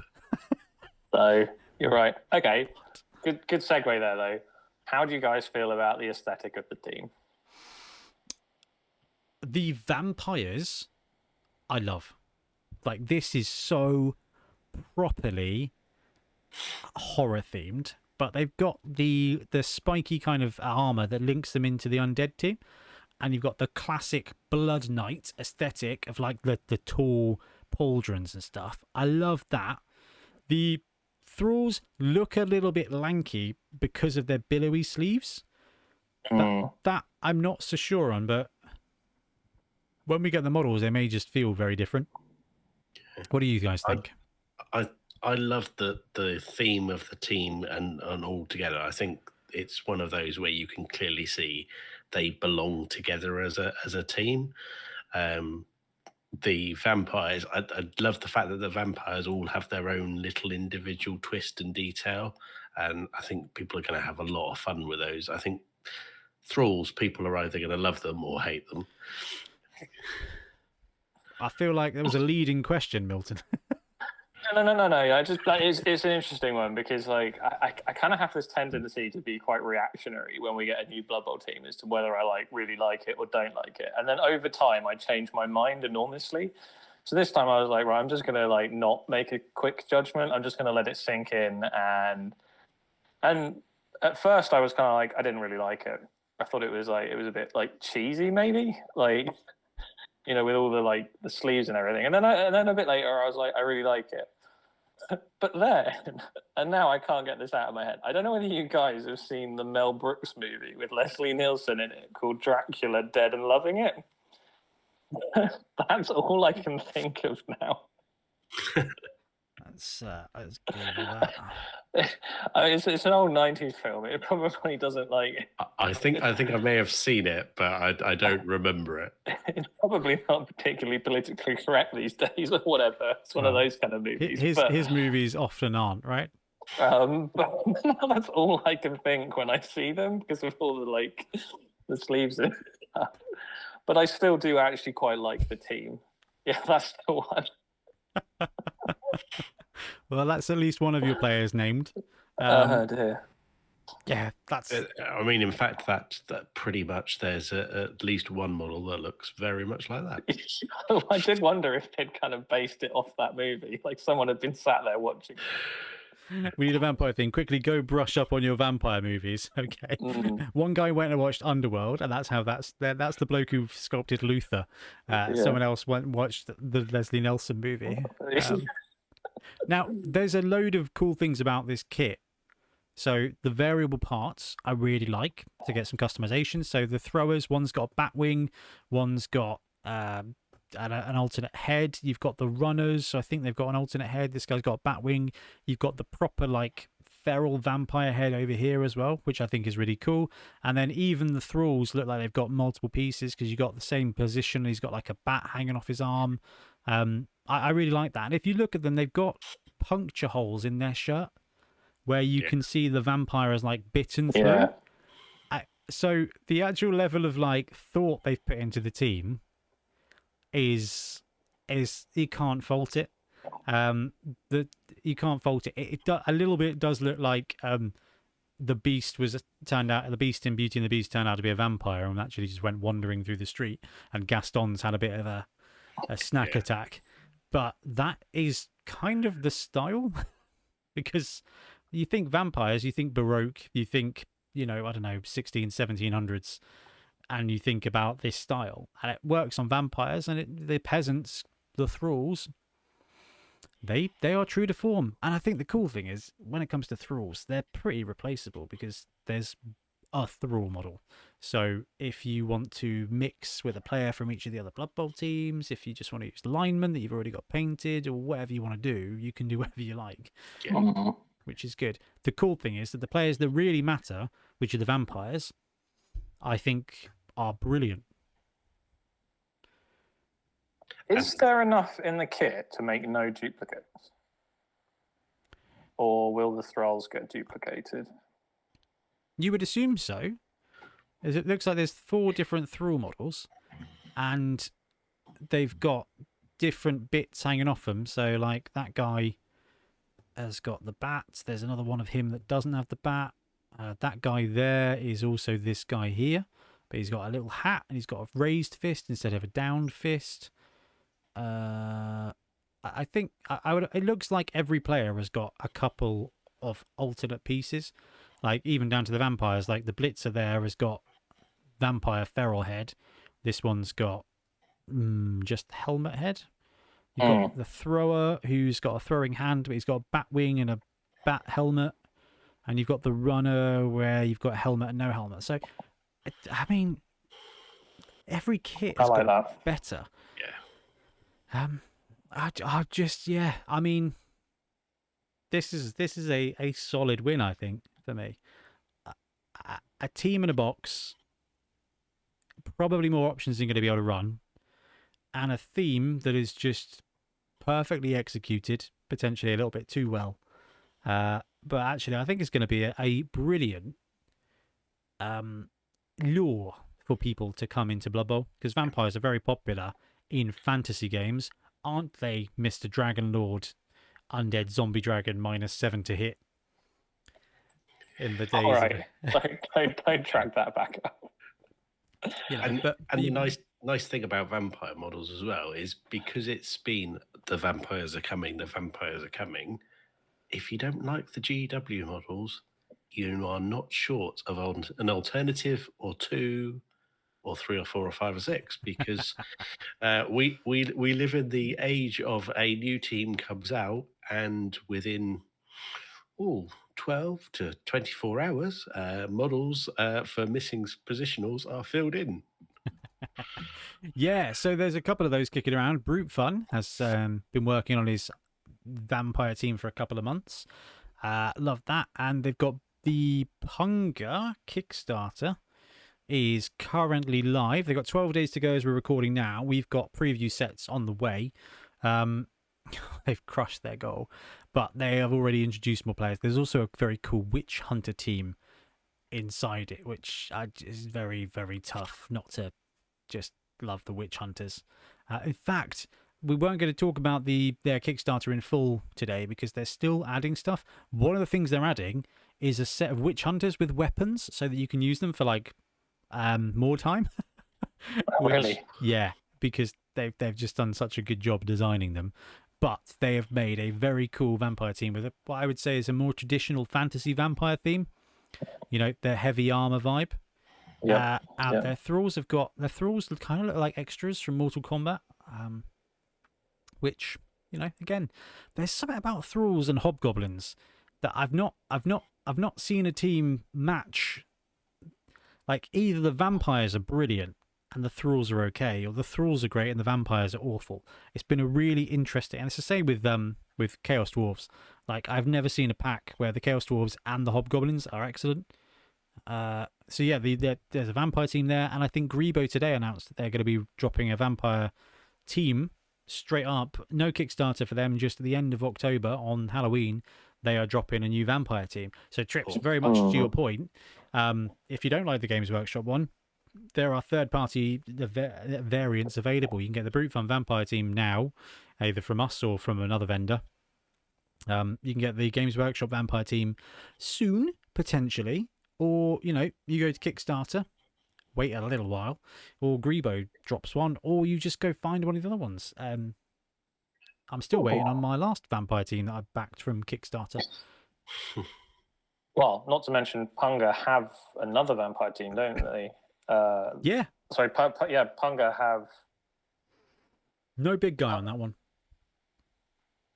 So, you're right. Okay, good segue there, though. How do you guys feel about the aesthetic of the team? The vampires, I love. This is so properly horror themed, but they've got the spiky kind of armor that links them into the undead team, and you've got the classic Blood Knight aesthetic of the tall pauldrons and stuff. I love that. The thralls look a little bit lanky because of their billowy sleeves. That I'm not so sure on, but when we get the models, they may just feel very different. What do you guys think? I love the theme of the team and all together. I think it's one of those where you can clearly see they belong together as a team. The vampires, I love the fact that the vampires all have their own little individual twist and detail, and I think people are going to have a lot of fun with those. I think thralls, people are either going to love them or hate them. I feel like there was a leading question, Milton. No. It's an interesting one because I kind of have this tendency to be quite reactionary when we get a new Blood Bowl team as to whether I really like it or don't like it, and then over time I change my mind enormously. So this time I was like, right, I'm just gonna not make a quick judgment. I'm just gonna let it sink in, and at first I was kind of I didn't really like it. I thought it was a bit cheesy, maybe with all the sleeves and everything. And then a bit later I was like, I really like it. But then, and now I can't get this out of my head. I don't know whether you guys have seen the Mel Brooks movie with Leslie Nielsen in it called Dracula Dead and Loving It. That's all I can think of now. That's good with that. It's an old 90s film. It probably doesn't I think I may have seen it, but I don't remember it. It's probably not particularly politically correct these days or whatever. It's one of those kind of movies. His movies often aren't, right? But that's all I can think when I see them because of all the sleeves and stuff. But I still do actually quite like the team. Yeah, that's the one. Well, that's at least one of your players named. Dear. Yeah, that's I mean, in fact, that pretty much there's at least one model that looks very much like that. I did wonder if they'd kind of based it off that movie, like someone had been sat there watching. We need a vampire thing. Quickly go brush up on your vampire movies. Okay. One guy went and watched Underworld, and that's the bloke who sculpted Luther. Someone else went and watched the Leslie Nelson movie. Now, there's a load of cool things about this kit. So the variable parts I really like to get some customization. So the throwers, one's got a bat wing, one's got an alternate head. You've got the runners, so I think they've got an alternate head. This guy's got a bat wing. You've got the proper like feral vampire head over here as well, which I think is really cool. And then even the thralls look like they've got multiple pieces because you've got the same position. He's got like a bat hanging off his arm. I really like that. And if you look at them, they've got puncture holes in their shirt where you can see the vampire is like bitten through. Yeah. So the actual level of like thought they've put into the team is you can't fault it. You can't fault it. A little bit does look like the Beast the Beast in Beauty and the Beast turned out to be a vampire and actually just went wandering through the street, and Gaston's had a bit of a snack attack. But that is kind of the style because you think vampires, you think Baroque, you think, I don't know, 1700s, and you think about this style. And it works on vampires, and the peasants, the thralls, they are true to form. And I think the cool thing is, when it comes to thralls, they're pretty replaceable because there's a thrall model. So if you want to mix with a player from each of the other Blood Bowl teams, if you just want to use linemen that you've already got painted, or whatever you want to do, you can do whatever you like. Which is good. The cool thing is that the players that really matter, which are the vampires, I think are brilliant. Is there enough in the kit to make no duplicates? Or will the thralls get duplicated? You would assume so. As it looks like there's 4 different thrall models, and they've got different bits hanging off them. So, like, that guy has got the bat. There's another one of him that doesn't have the bat. That guy there is also this guy here, but he's got a little hat and he's got a raised fist instead of a downed fist. I think it looks like every player has got a couple of alternate pieces, like even down to the vampires. Like the Blitzer there has got vampire feral head. This one's got just helmet head. You've got the thrower who's got a throwing hand, but he's got a bat wing and a bat helmet. And you've got the runner where you've got a helmet and no helmet. So, I mean, every kit has got better. Yeah. I just, yeah. I mean, this is a solid win, I think, for me. A team in a box, probably more options than you're going to be able to run, and a theme that is just perfectly executed, potentially a little bit too well. But actually, I think it's going to be a brilliant lure for people to come into Blood Bowl, because vampires are very popular in fantasy games, aren't they, Mr. Dragon Lord, Undead Zombie Dragon -7 to hit? In the days. All right, don't track that back up. The nice thing about vampire models as well is because it's been the vampires are coming. If you don't like the GW models, you are not short of an alternative or 2 or 3 or 4 or 5 or 6, because we live in the age of a new team comes out, and within 12 to 24 hours, models for missing positionals are filled in. Yeah, so there's a couple of those kicking around. Brute Fun has been working on his vampire team for a couple of months. Love that. And they've got the Punga Kickstarter is currently live. They've got 12 days to go as we're recording now. We've got preview sets on the way. They've crushed their goal, but they have already introduced more players. There's also a very cool Witch Hunter team inside it, which is very, very tough not to just love the Witch Hunters. In fact, we weren't going to talk about their Kickstarter in full today because they're still adding stuff. One of the things they're adding is a set of witch hunters with weapons so that you can use them for like more time. Really? Yeah, because they've just done such a good job designing them. But they have made a very cool vampire team with what I would say is a more traditional fantasy vampire theme. You know, their heavy armor vibe. Yeah. Their thralls kind of look like extras from Mortal Kombat. Which, you know, again, there's something about thralls and hobgoblins that I've not seen a team match. Like either the vampires are brilliant and the thralls are okay, or the thralls are great and the vampires are awful. It's been a really interesting, and it's the same with Chaos Dwarves. Like I've never seen a pack where the Chaos Dwarves and the hobgoblins are excellent. So yeah, there's a vampire team there, and I think Grebo today announced that they're going to be dropping a vampire team straight up. No Kickstarter for them, just at the end of October on Halloween, they are dropping a new vampire team. So Trips, very much to your point, if you don't like the Games Workshop one, there are third-party variants available. You can get the Brute Fun Vampire team now, either from us or from another vendor. You can get the Games Workshop Vampire team soon, potentially, or, you know, you go to Kickstarter, wait a little while, or Grebo drops one, or you just go find one of the other ones. I'm still waiting on my last vampire team that I backed from Kickstarter. Well, not to mention Punga have another vampire team, don't they? Yeah. Sorry, Punga have... No big guy on that one.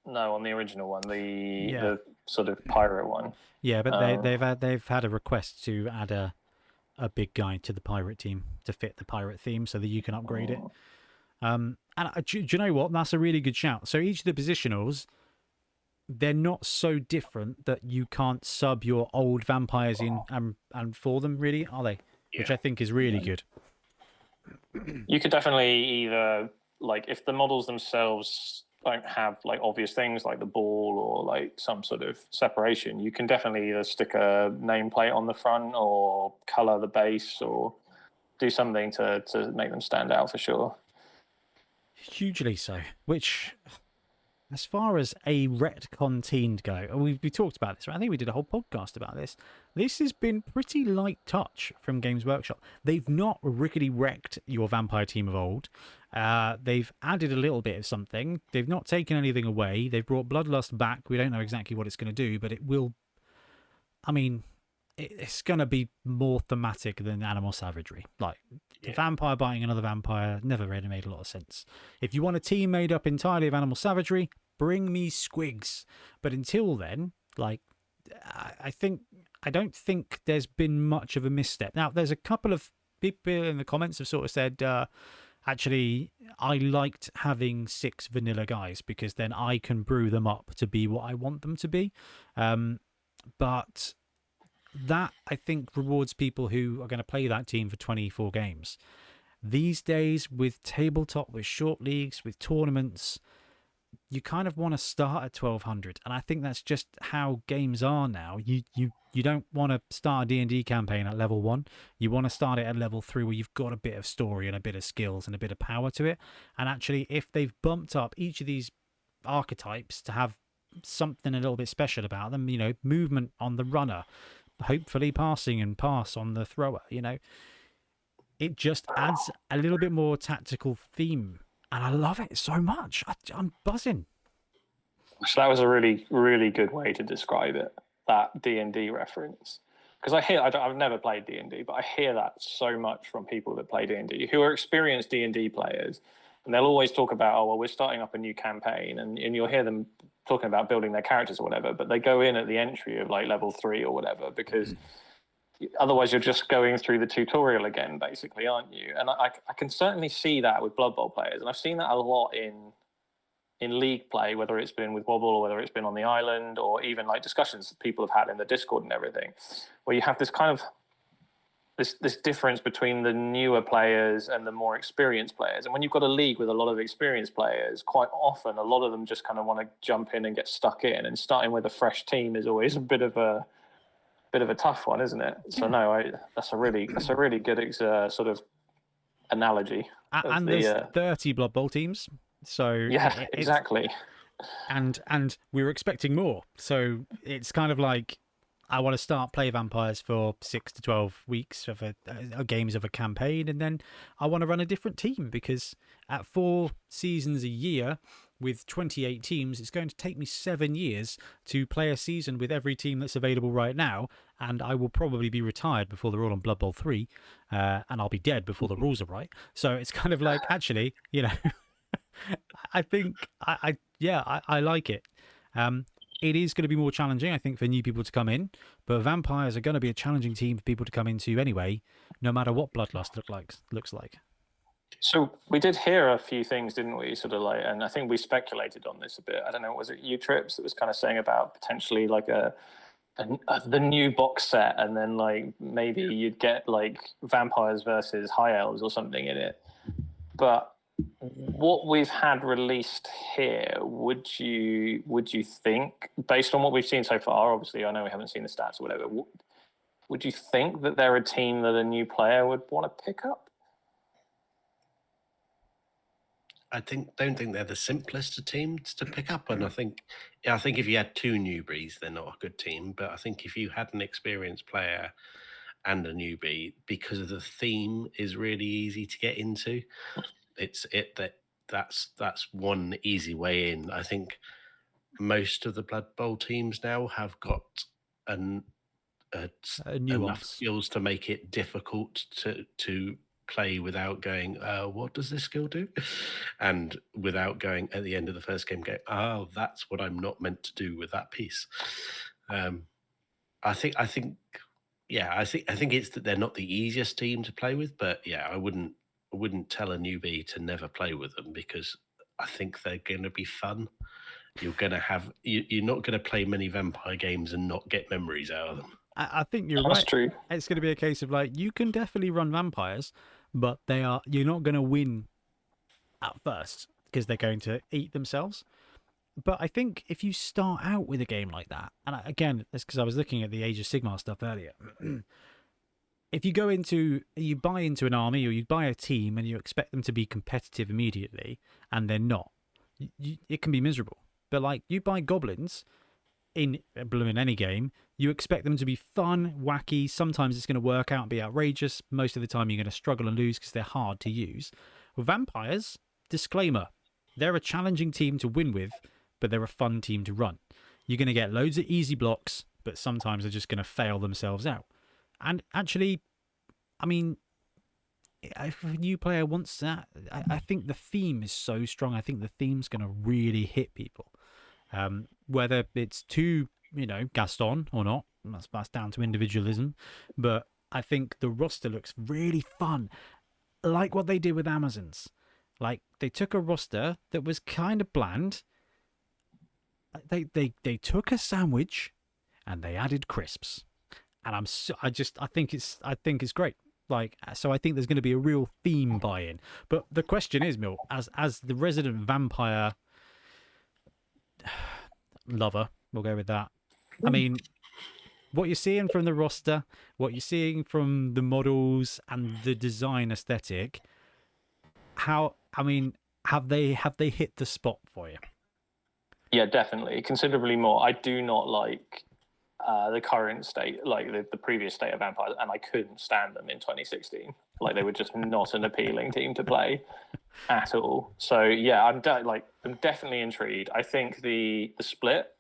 No, on the original one, the sort of pirate one. Yeah, but they've had a request to add a big guy to the pirate team to fit the pirate theme so that you can upgrade it. And do you know what? That's a really good shout. So each of the positionals, they're not so different that you can't sub your old vampires in and for them, really, are they? Yeah. Which I think is really good. You could definitely either, like, if the models themselves don't have like obvious things like the ball or like some sort of separation, you can definitely either stick a nameplate on the front or color the base or do something to make them stand out for sure. Hugely so. Which, as far as a retcon team go, we talked about this, right? I think we did a whole podcast about this. This has been pretty light touch from Games Workshop. They've not rickety wrecked your vampire team of old. They've added a little bit of something. They've not taken anything away. They've brought Bloodlust back. We don't know exactly what it's going to do, but it will... I mean, it's going to be more thematic than animal savagery. Like, the vampire biting another vampire never really made a lot of sense. If you want a team made up entirely of animal savagery, bring me squigs. But until then, like, I don't think there's been much of a misstep. Now, there's a couple of people in the comments have sort of said, actually, I liked having 6 vanilla guys because then I can brew them up to be what I want them to be. But that, I think, rewards people who are going to play that team for 24 games. These days, with tabletop, with short leagues, with tournaments, you kind of want to start at 1200, and I think that's just how games are now. You don't want to start a D&D campaign at level 1. You want to start it at level 3 where you've got a bit of story and a bit of skills and a bit of power to it. And actually, if they've bumped up each of these archetypes to have something a little bit special about them, you know, movement on the runner, hopefully passing and pass on the thrower, you know, it just adds a little bit more tactical theme. And I love it so much. I'm buzzing. So that was a really, really good way to describe it, that D&D reference. Because I've never played D&D, but I hear that so much from people that play D&D, who are experienced D&D players. And they'll always talk about, oh, well, we're starting up a new campaign. And you'll hear them talking about building their characters or whatever, but they go in at the entry of like level 3 or whatever, because otherwise you're just going through the tutorial again, basically, aren't you? And I can certainly see that with Blood Bowl players. And I've seen that a lot in league play, whether it's been with Wobble or whether it's been on the island, or even like discussions that people have had in the Discord and everything, where you have this kind of this difference between the newer players and the more experienced players. And when you've got a league with a lot of experienced players, quite often a lot of them just kind of want to jump in and get stuck in, and starting with a fresh team is always a bit of a tough one, isn't it? So no, that's a really good sort of analogy. And there's 30 Blood Bowl teams, So Yeah, it's, exactly. and we were expecting more. So it's kind of like I want to start play vampires for 6 to 12 weeks of a games of a campaign, and then I want to run a different team, because at 4 seasons a year with 28 teams, it's going to take me 7 years to play a season with every team that's available right now, and I will probably be retired before they're all on Blood Bowl 3, and I'll be dead before the rules are right. So it's kind of like, actually, I think I like it. It is going to be more challenging, I think, for new people to come in, but vampires are going to be a challenging team for people to come into anyway, no matter what Bloodlust looks like. So we did hear a few things, didn't we? Sort of like, and I think we speculated on this a bit. I don't know, was it you, Trips, that was kind of saying about potentially like the new box set, and then like maybe you'd get like vampires versus high elves or something in it. But what we've had released here, would you think, based on what we've seen so far, obviously I know we haven't seen the stats or whatever, would you think that they're a team that a new player would want to pick up? Don't think they're the simplest of teams to pick up, and I think if you had 2 newbies, they're not a good team. But I think if you had an experienced player and a newbie, because of the theme is really easy to get into, that's one easy way in. I think most of the Blood Bowl teams now have got enough skills to make it difficult to play without going, what does this skill do? And without going at the end of the first game, going, oh, that's what I'm not meant to do with that piece. I think it's that they're not the easiest team to play with, but yeah, I wouldn't tell a newbie to never play with them, because I think they're going to be fun. You're not going to play many vampire games and not get memories out of them. I think you're right. That's true. It's going to be a case of like, you can definitely run vampires, but you're not going to win at first, because they're going to eat themselves. But I think if you start out with a game like that, and again, that's because I was looking at the Age of Sigmar stuff earlier. If you buy into an army, or you buy a team and you expect them to be competitive immediately, and they're not, it can be miserable. But like, you buy goblins in any game, you expect them to be fun, wacky. Sometimes it's going to work out and be outrageous. Most of the time you're going to struggle and lose because they're hard to use. With vampires, disclaimer, they're a challenging team to win with, but they're a fun team to run. You're going to get loads of easy blocks, but sometimes they're just going to fail themselves out. And actually, I mean, if a new player wants that, I think the theme is so strong. I think the theme's going to really hit people. Whether it's too, Gaston or not, that's down to individualism. But I think the roster looks really fun. Like what they did with Amazons. Like, they took a roster that was kind of bland. They took a sandwich and they added crisps. And I think it's great. Like, so I think there's going to be a real theme buy-in. But the question is, Mill, as the resident vampire lover, we'll go with that. I mean, what you're seeing from the roster, what you're seeing from the models and the design aesthetic, have they hit the spot for you? Yeah, definitely, considerably more. I do not like the current state, like the previous state of vampires, and I couldn't stand them in 2016. Like, they were just not an appealing team to play at all. So yeah, I'm definitely intrigued. I think the split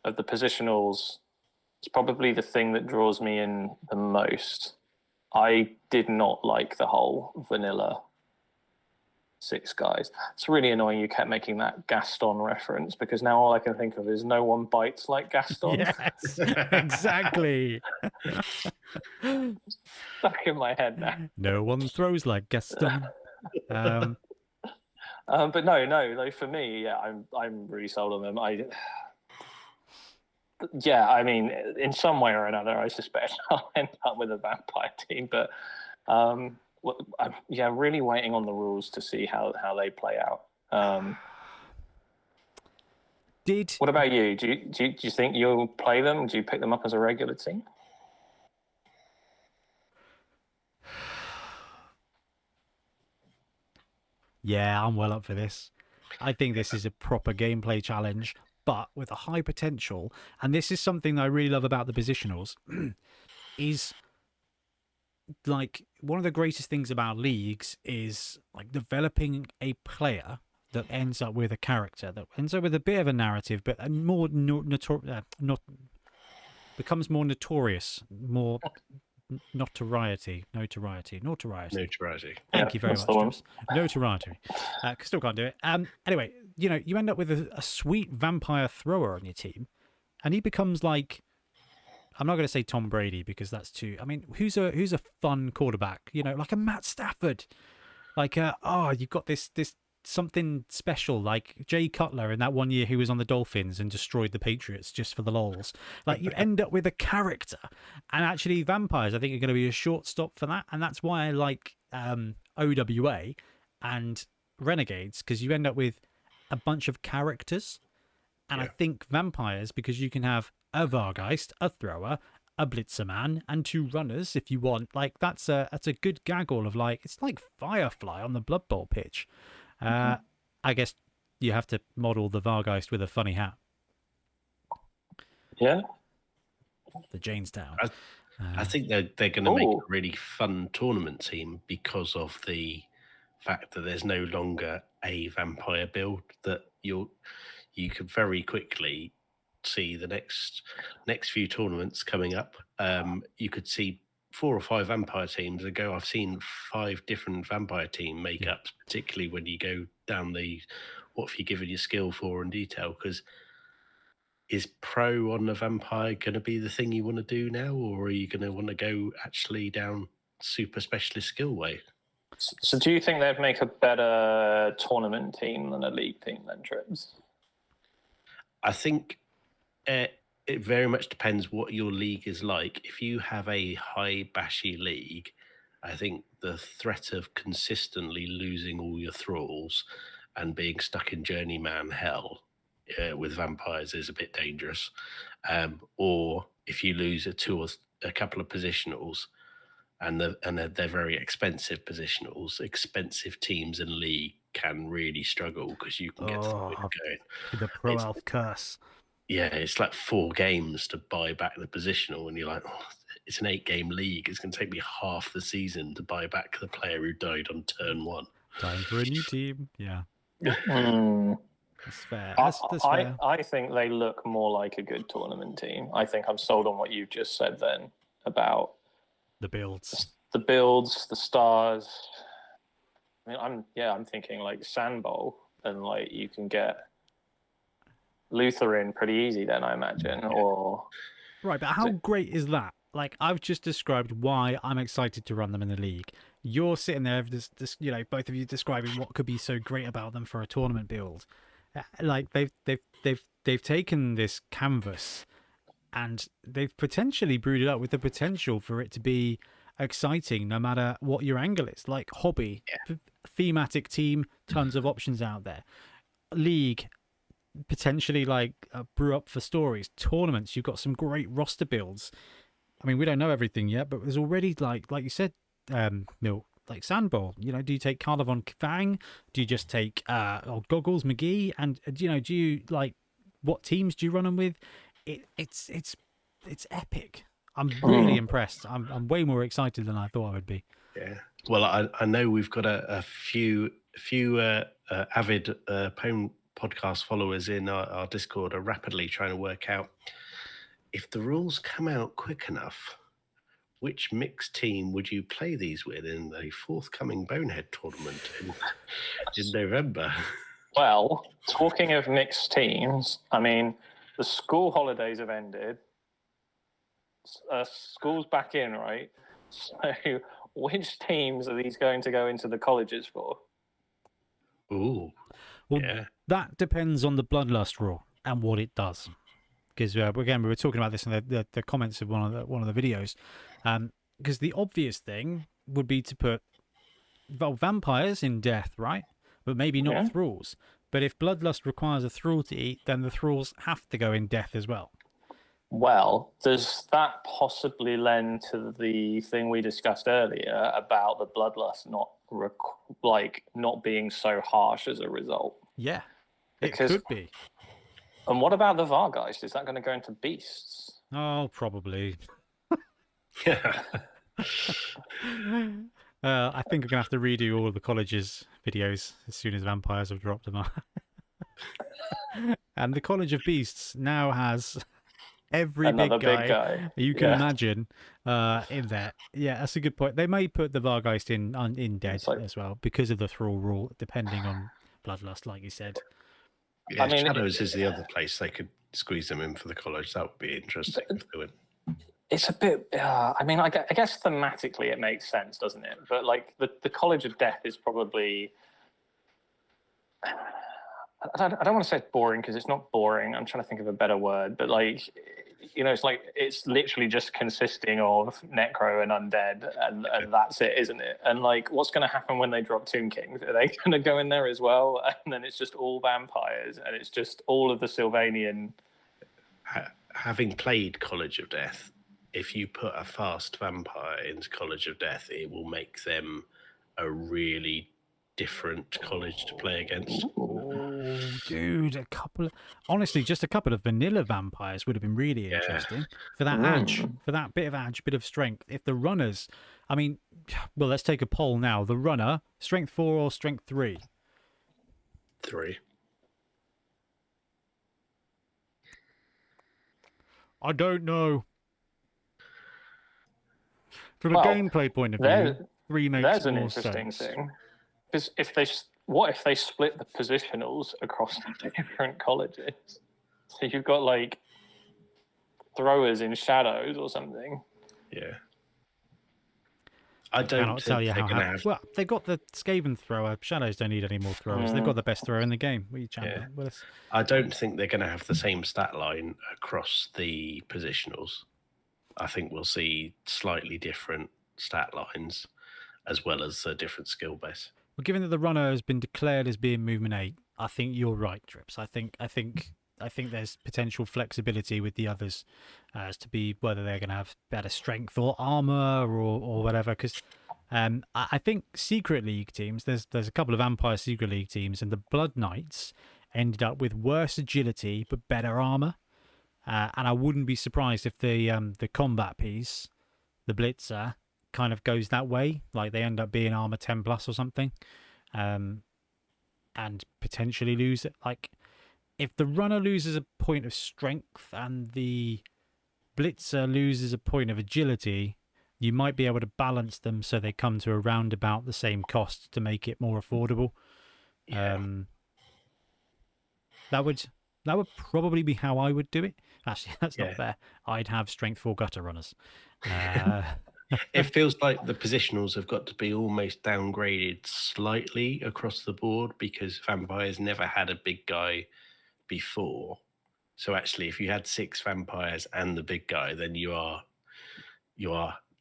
of the positionals is probably the thing that draws me in the most. I did not like the whole vanilla 6 guys. It's really annoying you kept making that Gaston reference, because now all I can think of is no one bites like Gaston. Yes, exactly. Stuck in my head now. No one throws like Gaston. But no, like, for me, yeah, I'm really sold on them. Yeah, I mean, in some way or another, I suspect I'll end up with a vampire team, but I'm really waiting on the rules to see how they play out. What about you? Do you think you'll play them? Do you pick them up as a regular team? Yeah, I'm well up for this. I think this is a proper gameplay challenge, but with a high potential. And this is something that I really love about the positionals, is like one of the greatest things about leagues is like developing a player that ends up with a character that ends up with a bit of a narrative, but a more becomes more notorious, more notoriety. Thank you very much, James. Notoriety. Still can't do it. Anyway, you end up with a sweet vampire thrower on your team, and he becomes like, I'm not going to say Tom Brady because that's too. I mean, who's a fun quarterback? Like a Matt Stafford. Like, you've got this something special, like Jay Cutler in that one year he was on the Dolphins and destroyed the Patriots just for the lols. Like, you end up with a character, and actually vampires I think are going to be a short stop for that, and that's why I like OWA and Renegades, because you end up with a bunch of characters. And I think vampires, because you can have a Vargeist, a thrower, a blitzerman, and 2 runners if you want. Like, that's a good gaggle of, like, it's like Firefly on the Blood Bowl pitch. I guess you have to model the Vargeist with a funny hat. Yeah. The Janestown. I think they're going to make a really fun tournament team because of the fact that there's no longer a vampire build that you could very quickly see the next few tournaments coming up. You could see 4 or 5 vampire teams and go, I've seen 5 different vampire team makeups, particularly when you go down the what have you given your skill for in detail, because is pro on the vampire going to be the thing you want to do now, or are you going to want to go actually down super specialist skill way? So do you think they'd make a better tournament team than a league team then, Trips? I think it very much depends what your league is like. If you have a high bashy league, I think the threat of consistently losing all your thralls and being stuck in journeyman hell with vampires is a bit dangerous. Or if you lose a couple of positionals, and they're very expensive positionals, expensive teams in league can really struggle because you can get to the point of going. The Pro Elf curse. Yeah, it's like 4 games to buy back the positional, and you're like, it's an 8-game league. It's going to take me half the season to buy back the player who died on turn 1. Time for a new team. Yeah. That's fair. That's fair. I think they look more like a good tournament team. I think I'm sold on what you've just said then about the builds, the stars. I mean, I'm thinking like Sand Bowl, and like you can get Luther in pretty easy then, I imagine. Or right, but how great is that? Like, I've just described why I'm excited to run them in the league. You're sitting there, both of you describing what could be so great about them for a tournament build. Like, they've taken this canvas and they've potentially brewed it up with the potential for it to be exciting no matter what your angle is. Like hobby, thematic team, tons of options out there. League, potentially like brew up for stories. Tournaments, you've got some great roster builds. I mean, we don't know everything yet, but there's already like you said, Milt, like Sandball. Do you take Karina Von Fang? Do you just take Goggles McGee? And do you like what teams do you run them with? It's epic. I'm really impressed. I'm way more excited than I thought I would be. Yeah. Well, I know we've got a few avid Pwn podcast followers in our Discord are rapidly trying to work out if the rules come out quick enough, which mixed team would you play these with in the forthcoming Bonehead tournament in November? Well, talking of mixed teams, I mean, the school holidays have ended. School's back in, right? So which teams are these going to go into the colleges for? Ooh. Well, that depends on the Bloodlust rule and what it does. Because again, we were talking about this in the comments of one of the videos. Because the obvious thing would be to put vampires in death, right? But maybe not thralls. But if Bloodlust requires a thrall to eat, then the thralls have to go in death as well. Well, does that possibly lend to the thing we discussed earlier about the Bloodlust not being so harsh as a result? Yeah, Because, it could be. and what about the Vargeist? Is that going to go into beasts? Oh, probably. Yeah. I think I'm gonna have to redo all of the college's videos as soon as vampires have dropped them. And the College of Beasts now has every Another big big guy guy. you can Yeah. imagine in there. Yeah, that's a good point. They may put the Vargeist in dead It's like- as well because of the thrall rule, depending on Bloodlust, like you said. Yeah, I mean, Shadows is the other place they could squeeze them in for the college. That would be interesting if they went. It's a bit. I mean, I guess thematically it makes sense, doesn't it? But like the College of Death is probably. I don't want to say it's boring because it's not boring. I'm trying to think of a better word, but like, it's like it's literally just consisting of necro and undead, and that's it, isn't it? And like, what's going to happen when they drop Tomb Kings? Are they going to go in there as well? And then it's just all vampires, and it's just all of the Sylvanian. Having played College of Death, if you put a fast vampire into College of Death, it will make them a really different college to play against. Oh, dude, honestly, just a couple of vanilla vampires would have been really interesting for that edge, for that bit of edge, bit of strength. If the runners, I mean, well, let's take a poll now. The runner, strength 4 or strength 3? 3. I don't know. From Well, a gameplay point of view, 3 makes There's an more interesting sense. thing. Because what if they split the positionals across the different colleges? So you've got like throwers in shadows or something. Yeah. I don't Cannot think tell you they're how. going to have. Well, they've got the Skaven thrower. Shadows don't need any more throwers. They've got the best thrower in the game. What are you chatting about, Willis? I don't think they're going to have the same stat line across the positionals. I think we'll see slightly different stat lines as well as a different skill base. Well, given that the runner has been declared as being movement 8, I think you're right, Trips. I think there's potential flexibility with the others as to be whether they're going to have better strength or armor or whatever. Because I think Secret League teams, there's a couple of Vampire Secret League teams, and the Blood Knights ended up with worse agility but better armor. And I wouldn't be surprised if the combat piece, the Blitzer, kind of goes that way. Like they end up being armor 10 plus or something, and potentially lose it. Like if the runner loses a point of strength and the Blitzer loses a point of agility, you might be able to balance them so they come to around about the same cost to make it more affordable. Yeah. That would probably be how I would do it. Actually, that's not Yeah. fair. I'd have strength 4 gutter runners. It feels like the positionals have got to be almost downgraded slightly across the board because vampires never had a big guy before. So actually, if you had 6 vampires and the big guy, then you are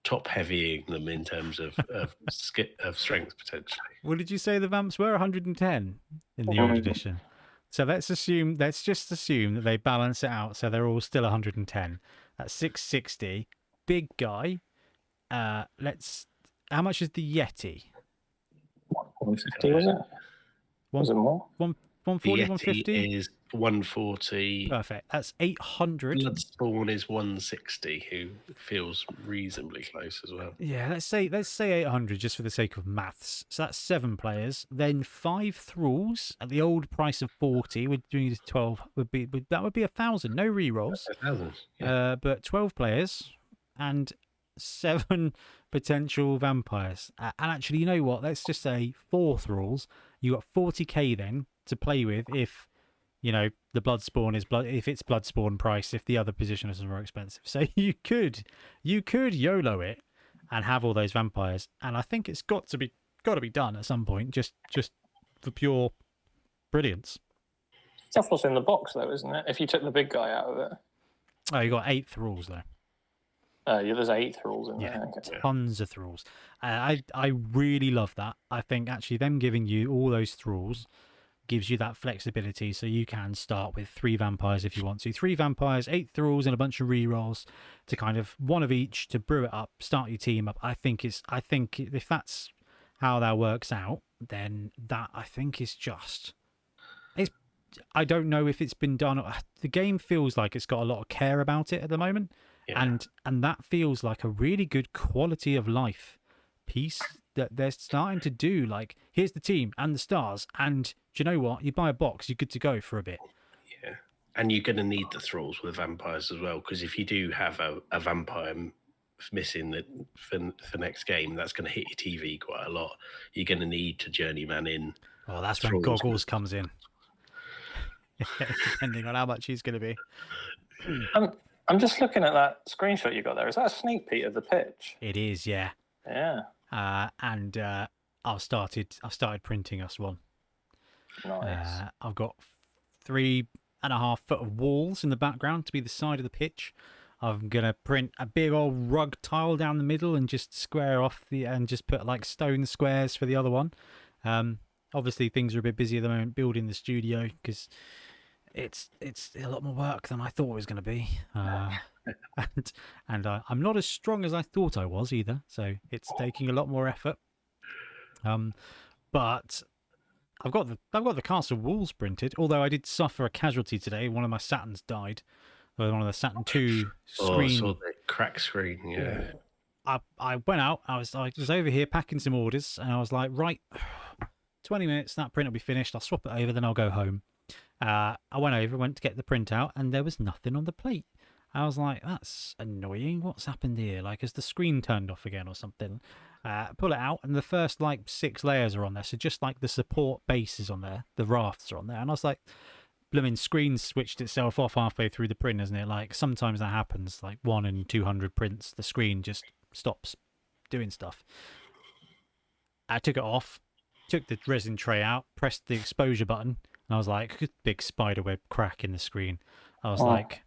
top heavying them in terms of strength potentially. Well, did you say the vamps were 110 in the old edition? So let's just assume that they balance it out so they're all still 110. That's 660. Big guy. How much is the Yeti? 150 was it? Was it more? 140, The Yeti 150? is 140. Perfect. That's 800. Bloodspawn is 160, who feels reasonably close as well. Yeah, let's say 800 just for the sake of maths. So that's 7 players. Then 5 thralls at the old price of 40. We're doing 12. That would be 1,000. No rerolls. 1,000. Yeah. But 12 players and 7 potential vampires. And actually, you know what? Let's just say 4 thralls. You got 40k then to play with if the Bloodspawn is if it's Bloodspawn price, if the other positioners are more expensive. So you could YOLO it and have all those vampires, and I think it's got to be done at some point, just for pure brilliance. That's what's in the box, though, isn't it? If you took the big guy out of it. Oh, you got 8 thralls though. Yeah, there's 8 thralls in there. Okay. Tons of thralls. I really love that. I think actually them giving you all those thralls gives you that flexibility, so you can start with 3 vampires if you want to. 3 vampires, 8 thralls, and a bunch of rerolls to kind of one of each to brew it up, start your team up. I think if that's how that works out, then that I think is just I don't know if it's been done. The game feels like it's got a lot of care about it at the moment, and that feels like a really good quality of life piece that they're starting to do. Like, here's the team and the stars, and do you know what? You buy a box, you're good to go for a bit. Yeah, and you're going to need the thralls with vampires as well, because if you do have a vampire missing for next game, that's going to hit your TV quite a lot. You're going to need to journeyman in. Oh, that's when Goggles comes in. Depending on how much he's going to be. I'm just looking at that screenshot you got there. Is that a sneak peek of the pitch? It is, yeah. Yeah. And I've started printing us one. Nice. I've got 3.5 foot of walls in the background to be the side of the pitch. I'm gonna print a big old rug tile down the middle and just square off and just put like stone squares for the other one. Obviously things are a bit busy at the moment building the studio because it's a lot more work than I thought it was going to be. And I'm not as strong as I thought I was either, so it's taking a lot more effort. But I've got the castle walls printed, although I did suffer a casualty today. One of my Saturns died. One of the Saturn 2 screen. I saw the crack screen, yeah. I went out, I was over here packing some orders, and I was like, right, 20 minutes, that print will be finished. I'll swap it over, then I'll go home. I went to get the print out, and there was nothing on the plate. I was like, that's annoying. What's happened here? Like, has the screen turned off again or something? Pull it out, and the first, 6 layers are on there. So just, the support base is on there. The rafts are on there. And I was like, blooming screen switched itself off halfway through the print, isn't it? Sometimes that happens, 1 in 200 prints, the screen just stops doing stuff. I took it off, took the resin tray out, pressed the exposure button, and I was like, big spiderweb crack in the screen. I was like,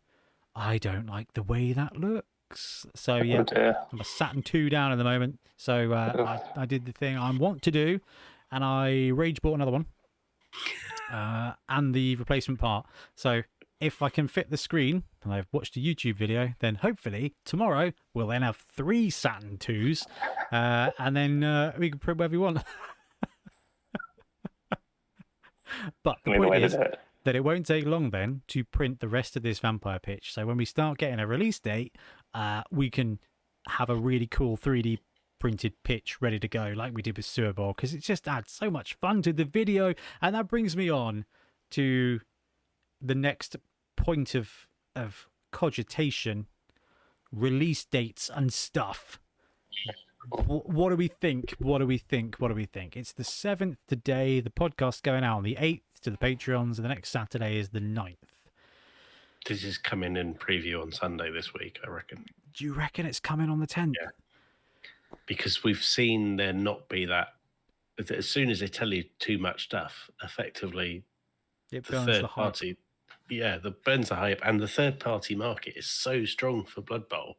I don't like the way that looks. So yeah, I'm a Saturn 2 down at the moment. So I did the thing I want to do, and I rage bought another one. And the replacement part. So if I can fit the screen, and I've watched a YouTube video, then hopefully tomorrow we'll then have 3 Saturn 2s, and then we can print whatever we want. But the point is that it won't take long then to print the rest of this vampire pitch. So when we start getting a release date, we can have a really cool 3D printed pitch ready to go like we did with Sewer Bowl, because it just adds so much fun to the video. And that brings me on to the next point of cogitation: release dates and stuff. What do we think? It's the 7th today. The podcast's going out on the 8th to the Patreons, and the next Saturday is the 9th. This is coming in preview on Sunday this week, I reckon. Do you reckon it's coming on the 10th? Yeah. Because we've seen there not be that. As soon as they tell you too much stuff, effectively, it the third party, that burns the hype, and the third party market is so strong for Blood Bowl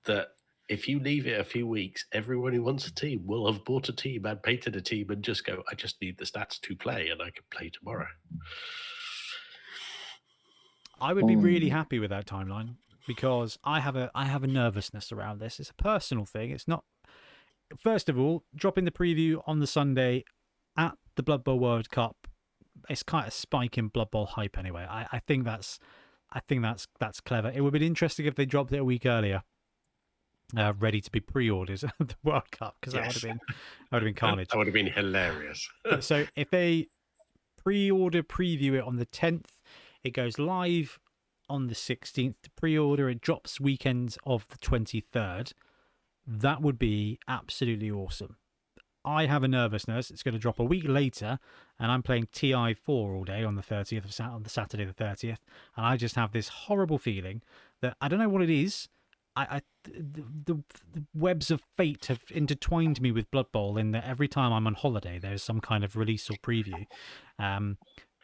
that if you leave it a few weeks, everyone who wants a team will have bought a team and painted a team and just go, I just need the stats to play and I can play tomorrow. I would be really happy with that timeline, because I have a nervousness around this. It's a personal thing. It's not. First of all, dropping the preview on the Sunday at the Blood Bowl World Cup, it's kind of a spike in Blood Bowl hype anyway. I think that's clever. It would have been interesting if they dropped it a week earlier, ready to be pre-ordered at the World Cup, because that would have been carnage. That would have been hilarious. So if they preview it on the 10th, it goes live on the 16th to pre-order. It drops weekend of the 23rd. That would be absolutely awesome. I have a nervousness. It's going to drop a week later, and I'm playing TI4 all day on the 30th, on the Saturday the 30th, and I just have this horrible feeling that I don't know what it is. The webs of fate have intertwined me with Blood Bowl in that every time I'm on holiday, there's some kind of release or preview.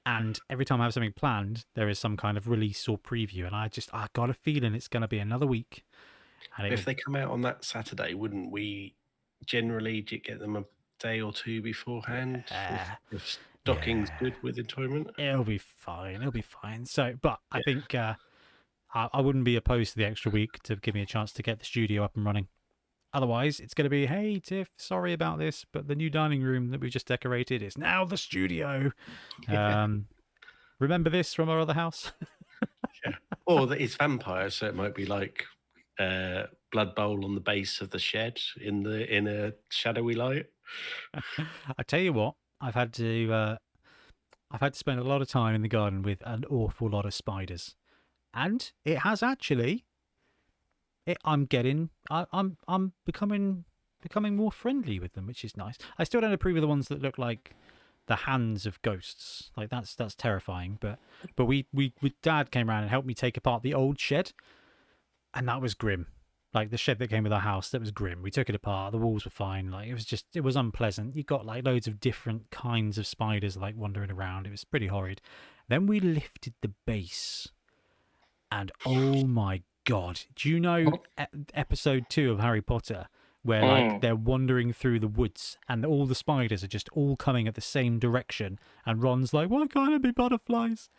And every time I have something planned, there is some kind of release or preview. And I got a feeling it's going to be another week. And if they come out on that Saturday, wouldn't we generally get them a day or two beforehand? If stocking's good with entoyment? It'll be fine. So, but I think I wouldn't be opposed to the extra week to give me a chance to get the studio up and running. Otherwise, it's going to be, hey, Tiff, sorry about this, but the new dining room that we just decorated is now the studio. Remember this from our other house? Yeah. Or that it's vampires, so it might be like blood bowl on the base of the shed in a shadowy light. I tell you what, I've had to spend a lot of time in the garden with an awful lot of spiders, and it has actually. I'm becoming more friendly with them, which is nice. I still don't approve of the ones that look like the hands of ghosts. Like that's terrifying. But we Dad came around and helped me take apart the old shed, and that was grim. Like the shed that came with our house, that was grim. We took it apart. The walls were fine. Like it was unpleasant. You got like loads of different kinds of spiders like wandering around. It was pretty horrid. Then we lifted the base, and oh my God, do you know episode 2 of Harry Potter where like they're wandering through the woods and all the spiders are just all coming at the same direction, and Ron's like, why can't it be butterflies?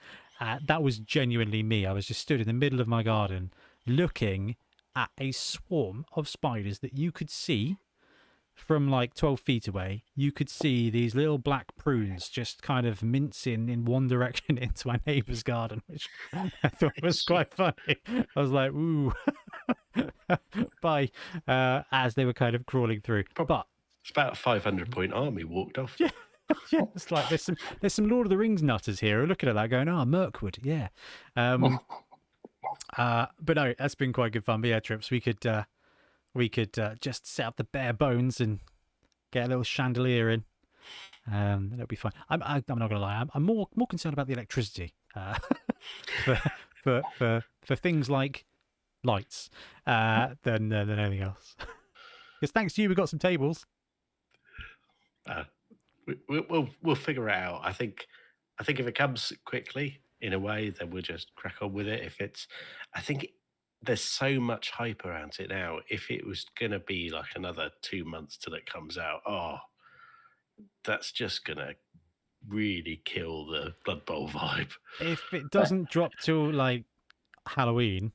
That was genuinely me. I was just stood in the middle of my garden looking at a swarm of spiders that you could see from like 12 feet away. You could see these little black prunes just kind of mincing in one direction into my neighbour's garden, which I thought was quite funny. I was like, ooh, bye, as they were kind of crawling through. But it's about a 500-point army walked off. Yeah, yeah, it's like there's some Lord of the Rings nutters here who are looking at that going, oh, Mirkwood, yeah. But no, that's been quite good fun. But yeah, Trips, we could just set up the bare bones and get a little chandelier in. That'll be fine. I'm not gonna lie. I'm more concerned about the electricity for things like lights than anything else. Because thanks to you, we got some tables. We'll figure it out. I think if it comes quickly in a way, then we'll just crack on with it. I think there's so much hype around it now. If it was going to be like another 2 months till it comes out, that's just going to really kill the Blood Bowl vibe. If it doesn't drop till like Halloween's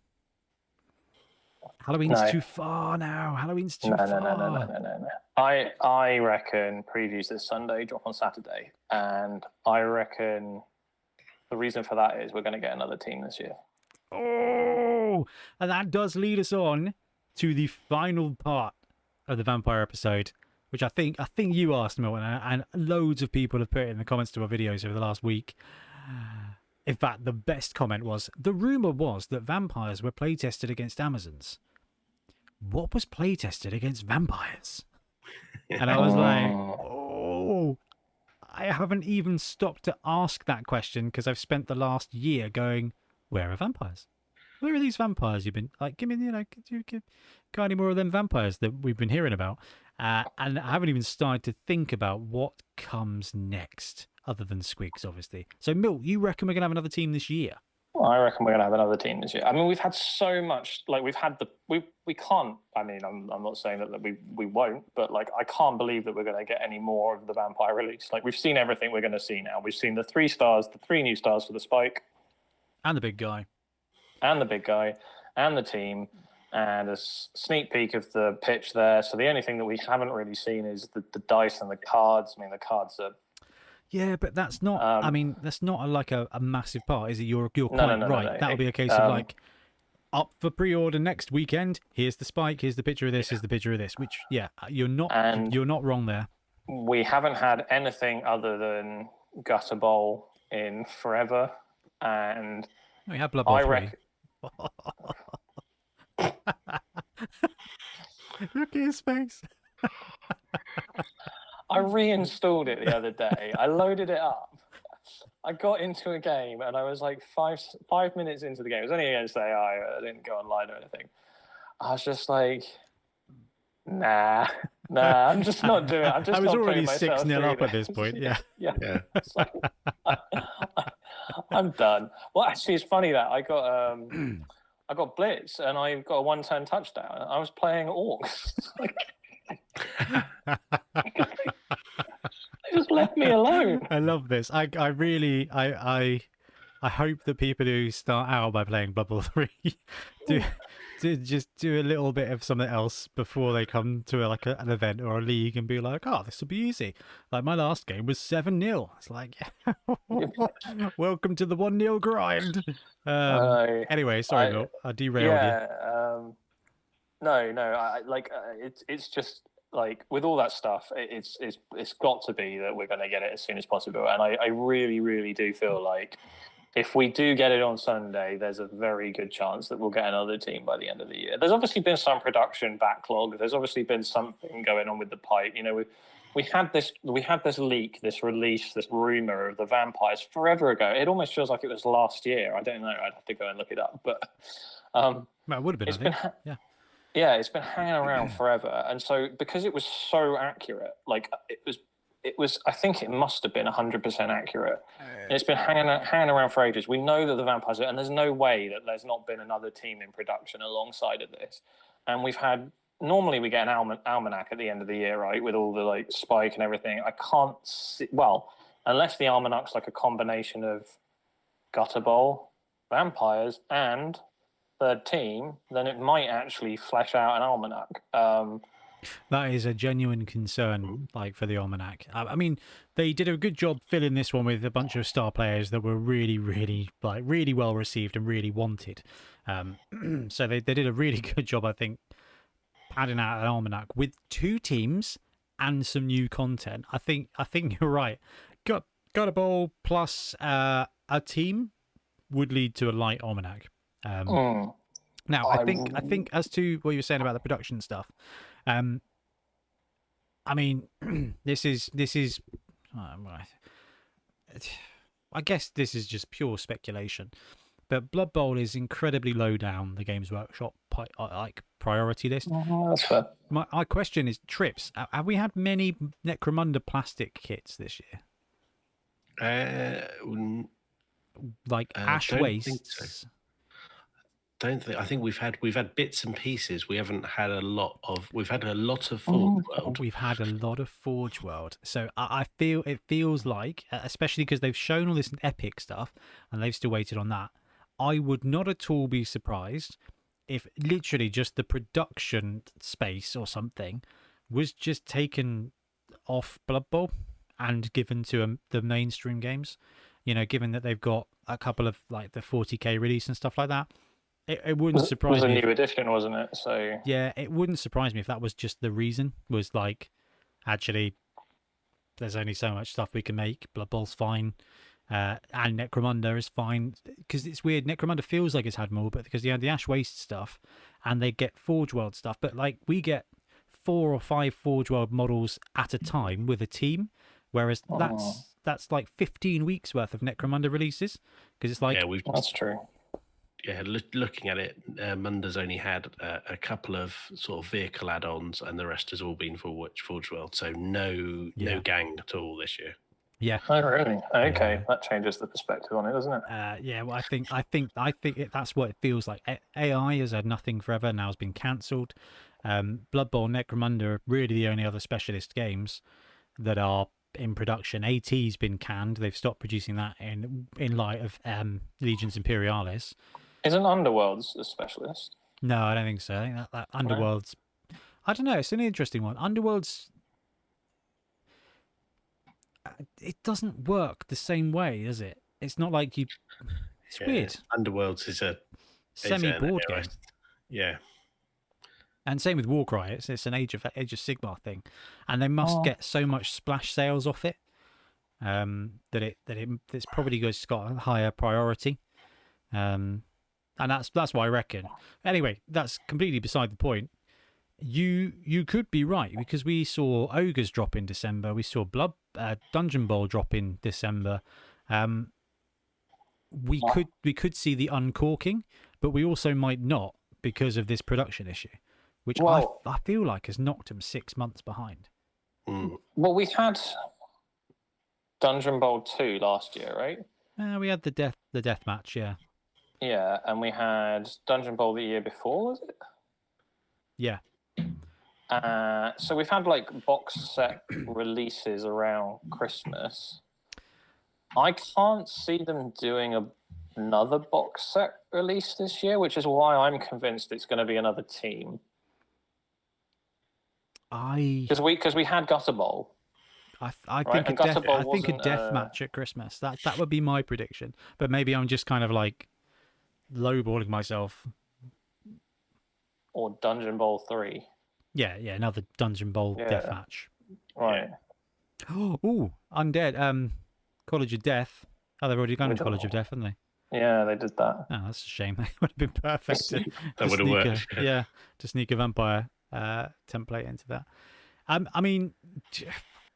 too far now. Halloween's too far. No. I reckon previews this Sunday, drop on Saturday. And I reckon the reason for that is we're going to get another team this year. Oh, and that does lead us on to the final part of the vampire episode, which I think you asked, Milton, and loads of people have put in the comments to our videos over the last week. In fact, the best comment was, the rumour was that vampires were playtested against Amazons. What was playtested against vampires? And I was like, oh, I haven't even stopped to ask that question because I've spent the last year going, where are vampires? Where are these vampires you've been like? Give me, got any more of them vampires that we've been hearing about? And I haven't even started to think about what comes next, other than Squigs, obviously. So, Milt, you reckon we're gonna have another team this year? Well, I reckon we're gonna have another team this year. I mean, we've had so much. Like, we've had we can't. I mean, I'm not saying that we won't, but like, I can't believe that we're gonna get any more of the vampire release. Like, we've seen everything we're gonna see now. We've seen the 3 stars, the 3 new stars for the spike. And the big guy. And the big guy. And the team. And a sneak peek of the pitch there. So the only thing that we haven't really seen is the dice and the cards. I mean, the cards are... Yeah, but that's not... I mean, that's not a massive part, is it? You're quite right. No. That'll be a case of like, up for pre-order next weekend. Here's the spike. Here's the picture of this. Here's the picture of this. Which, yeah, you're not wrong there. We haven't had anything other than Gutter Bowl in forever. And we have Blood Bowl 3. Look at his face. I reinstalled it the other day. I loaded it up. I got into a game and I was like 5 minutes into the game. It was only against AI. I didn't go online or anything. I was just like, nah, I'm just not doing it. I was already 6-0 up at this point. Yeah. It's like, I'm done. Well, actually, it's funny that I got blitz and I got a 1-turn touchdown. I was playing orcs. They just left me alone. I love this. I really hope that people who start out by playing Blood Bowl 3 just do a little bit of something else before they come to an event or a league and be like, oh, this will be easy. Like my last game was 7-0. It's like, welcome to the 1-0 grind. Anyway, sorry, Bill, I derailed you. It's just like with all that stuff, it's got to be that we're going to get it as soon as possible, and I really, really do feel like if we do get it on Sunday, there's a very good chance that we'll get another team by the end of the year. There's obviously been some production backlog. There's obviously been something going on with the pipe. You know, we had this leak, this release, this rumor of the vampires forever ago. It almost feels like it was last year. I don't know. I'd have to go and look it up, but well, it would have been. Yeah. Yeah, it's been hanging around forever, and so because it was so accurate, like it was. I think it must have been 100% accurate. And it's been hanging around for ages. We know that the vampires are, and there's no way that there's not been another team in production alongside of this. And we've had. Normally, we get an almanac at the end of the year, right, with all the like spike and everything. I can't see unless the almanac's like a combination of Gutter Bowl, vampires, and third team, then it might actually flesh out an almanac. That is a genuine concern, like for the almanac. I mean, they did a good job filling this one with a bunch of star players that were really, really, really well received and really wanted. So they did a really good job, I think, padding out an almanac with 2 teams and some new content. I think you're right. Got a bowl plus a team would lead to a light almanac. Now, I think as to what you were saying about the production stuff, I mean, this is. I guess this is just pure speculation, but Blood Bowl is incredibly low down the Games Workshop priority list. That's fair. My question is, trips. Have we had many Necromunda plastic kits this year? Like ash wastes. I think we've had bits and pieces. We haven't had a lot of. We've had a lot of Forge World. We've had a lot of Forge World. So I feel it feels like, especially because they've shown all this epic stuff and they've still waited on that. I would not at all be surprised if literally just the production space or something was just taken off Blood Bowl and given to the mainstream games. You know, given that they've got a couple of like the 40k release and stuff like that. It wouldn't surprise me. It was a new edition, wasn't it? So yeah, it wouldn't surprise me if that was just the reason. Was like, actually, there's only so much stuff we can make. Blood Bowl's fine, and Necromunda is fine. Because it's weird. Necromunda feels like it's had more, but because they had the Ash Waste stuff, and they get Forge World stuff. But like we get 4 or 5 Forge World models at a time with a team, whereas that's like 15 weeks worth of Necromunda releases. Because it's like that's true. Yeah, looking at it, Munda's only had a couple of sort of vehicle add-ons, and the rest has all been for Forge World. So no gang at all this year. Yeah. Oh, really? Okay, that changes the perspective on it, doesn't it? Yeah. Well, I think that's what it feels like. AI has had nothing forever. Now has been cancelled. Blood Bowl, Necromunda are really the only other specialist games that are in production. AT's been canned. They've stopped producing that in light of Legions Imperialis. Isn't Underworlds a specialist? No, I don't think so. I think that Underworlds... I don't know. It's an interesting one. Underworlds... It doesn't work the same way, does it? It's not like you... It's weird. Underworlds is a... semi-board game. Yeah. And same with Warcry. It's an Age of Sigmar thing. And they must get so much splash sales off it that it's probably got a higher priority. And that's what I reckon. Anyway, that's completely beside the point. You could be right, because we saw Ogres drop in December. We saw Dungeon Bowl drop in December. We could see the uncorking, but we also might not because of this production issue, which I feel like has knocked them 6 months behind. Well, we had Dungeon Bowl 2 last year, right? We had the death match, yeah. Yeah, and we had Dungeon Bowl the year before, was it? Yeah. So we've had like box set releases around Christmas. I can't see them doing a another box set released this year, which is why I'm convinced it's going to be another team. Because we had Gutter Bowl. I Right, think and Gutter Bowl I think a wasn't, death match at Christmas. That would be my prediction. But maybe I'm just kind of like lowballing myself. Or Dungeon Bowl 3. Yeah, another Dungeon Bowl death match. Right. Oh, Undead. College of Death. Oh, they've already gone to College of Death, haven't they? Yeah, they did that. Oh, that's a shame. That would have been perfect. That would have worked. Yeah, to sneak a vampire template into that. I mean,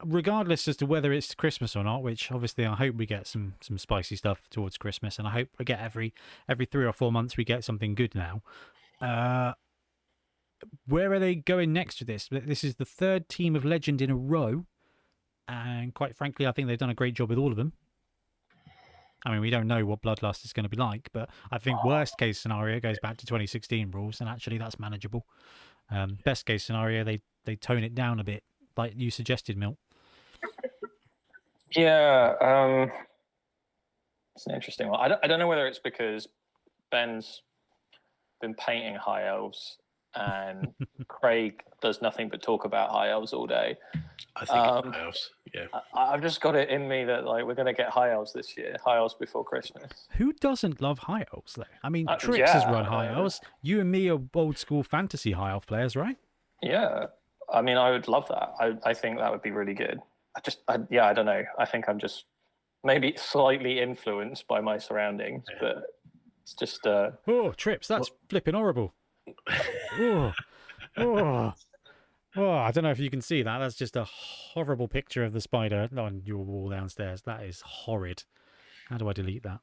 regardless as to whether it's Christmas or not, which obviously I hope we get some spicy stuff towards Christmas, and I hope we get every 3 or 4 months we get something good now. Where are they going next with this? This is the third team of Legend in a row, and quite frankly, I think they've done a great job with all of them. I mean, we don't know what Bloodlust is going to be like, but I think worst case scenario goes back to 2016 rules, and actually that's manageable. Best case scenario, they tone it down a bit, like you suggested, Milt. Yeah, it's an interesting one. I don't know whether it's because Ben's been painting high elves and Craig does nothing but talk about high elves all day. I think it's high elves. Yeah, I've just got it in me that like we're going to get high elves this year. High elves before Christmas. Who doesn't love high elves though? I mean, Trix has run high elves. You and me are old school fantasy high elf players, right? Yeah, I mean, I would love that. I think that would be really good. I don't know. I think I'm just maybe slightly influenced by my surroundings, but it's just. Oh, Trips, that's flipping horrible. Oh, I don't know if you can see that. That's just a horrible picture of the spider on your wall downstairs. That is horrid. How do I delete that?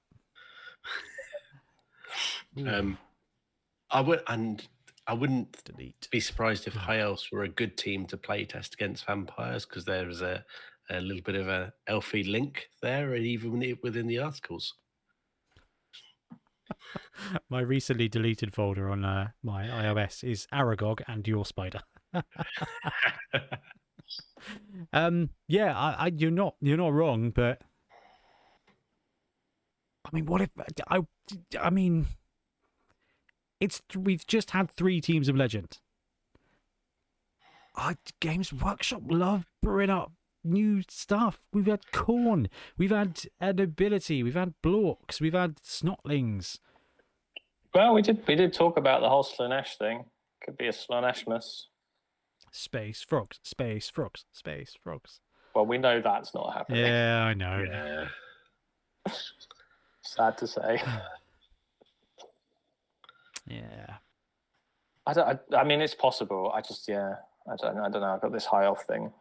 I wouldn't be surprised if high elves were a good team to play test against vampires, because there was a little bit of a elfie link there, and even within the articles. My recently deleted folder on my iOS is Aragog and your spider. Yeah, you're not wrong, but I mean, what if I mean, we've just had 3 teams of Legend. Games Workshop love brewing up new stuff. We've had Khorne, we've had Nobility, we've had Blorks, we've had Snotlings. Well, we did talk about the whole Slanesh thing. Could be a Slaneshmas. Space frogs. Well, we know that's not happening. Yeah, I know. Yeah. Sad to say. Yeah. I mean, it's possible. I don't know. I've got this high elf thing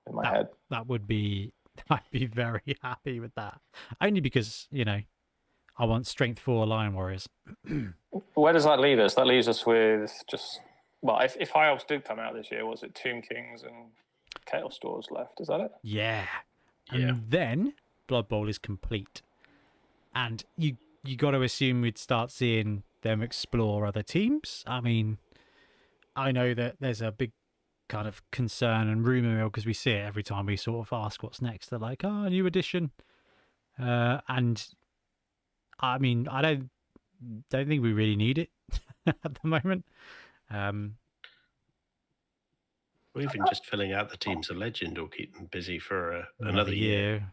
in my head. I'd be very happy with that. Only because, I want strength 4 Lion Warriors. Where does that leave us? That leaves us with just, well, if high elves did come out this year, was it Tomb Kings and Chaos Stores left? Is that it? Yeah. And then Blood Bowl is complete. And you got to assume we'd start seeing them explore other teams. I mean, I know that there's a big kind of concern and rumor mill because we see it every time we sort of ask what's next. They're like, oh, new edition. And I mean, I don't think we really need it at the moment. Or even just filling out the teams of Legend will keep them busy for another year.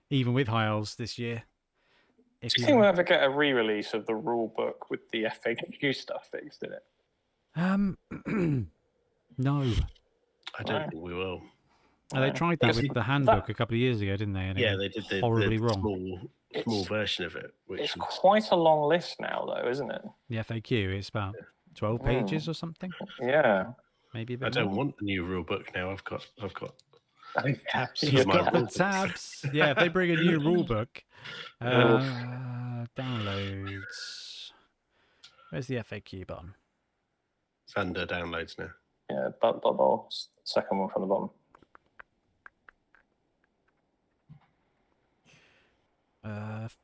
Even with high elves this year. Do you think we'll ever get a re-release of the rule book with the FAQ stuff fixed in it? No. I don't think we will. They tried that with the handbook a couple of years ago, didn't they? And they did the horribly wrong. Small version of it. It's quite a long list now, though, isn't it? The FAQ is about 12 pages or something. Yeah, maybe a bit. I don't want the new rule book now. I've got tabs. You've got the tabs. Yeah, if they bring a new rule book, downloads. Where's the FAQ button? It's under downloads now. Yeah, bubble. Second one from the bottom.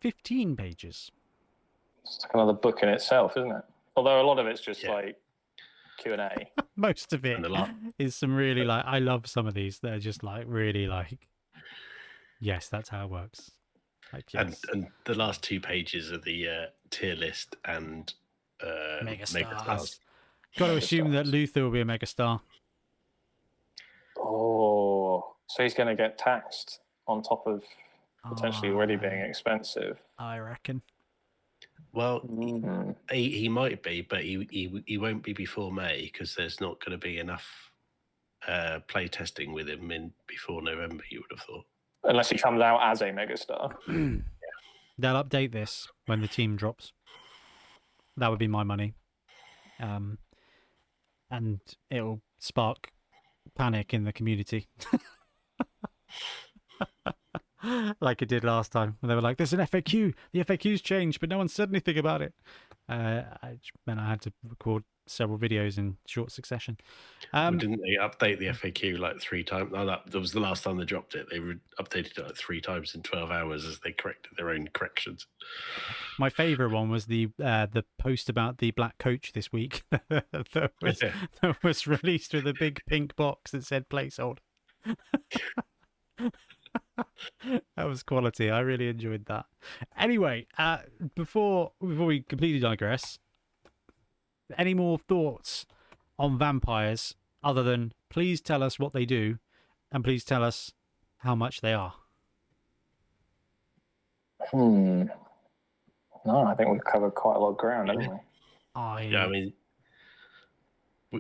15 pages. It's like another book in itself, isn't it? Although a lot of it's just like Q&A. Most of it is some really I love some of these. They're just really yes, that's how it works. Like, yes. And the last 2 pages are the tier list and megastars. Got to assume that Luther will be a megastar. Oh, so he's going to get taxed on top of potentially already being expensive. I reckon. Well, he might be, but he won't be before May because there's not going to be enough play testing with him in before November, you would have thought. Unless he comes out as a megastar. They'll update this when the team drops. That would be my money. And it'll spark panic in the community. Like it did last time. When they were like, there's an FAQ. The FAQ's changed, but no one said anything about it. Then I had to record several videos in short succession. Didn't they update the FAQ like 3 times? No, that was the last time they dropped it. They updated it like 3 times in 12 hours as they corrected their own corrections. My favourite one was the post about the black coach this week that was released with a big pink box that said placeholder. That was quality. I really enjoyed that. Anyway, before we completely digress, any more thoughts on vampires other than please tell us what they do and please tell us how much they are? No, I think we've covered quite a lot of ground, haven't we? I mean,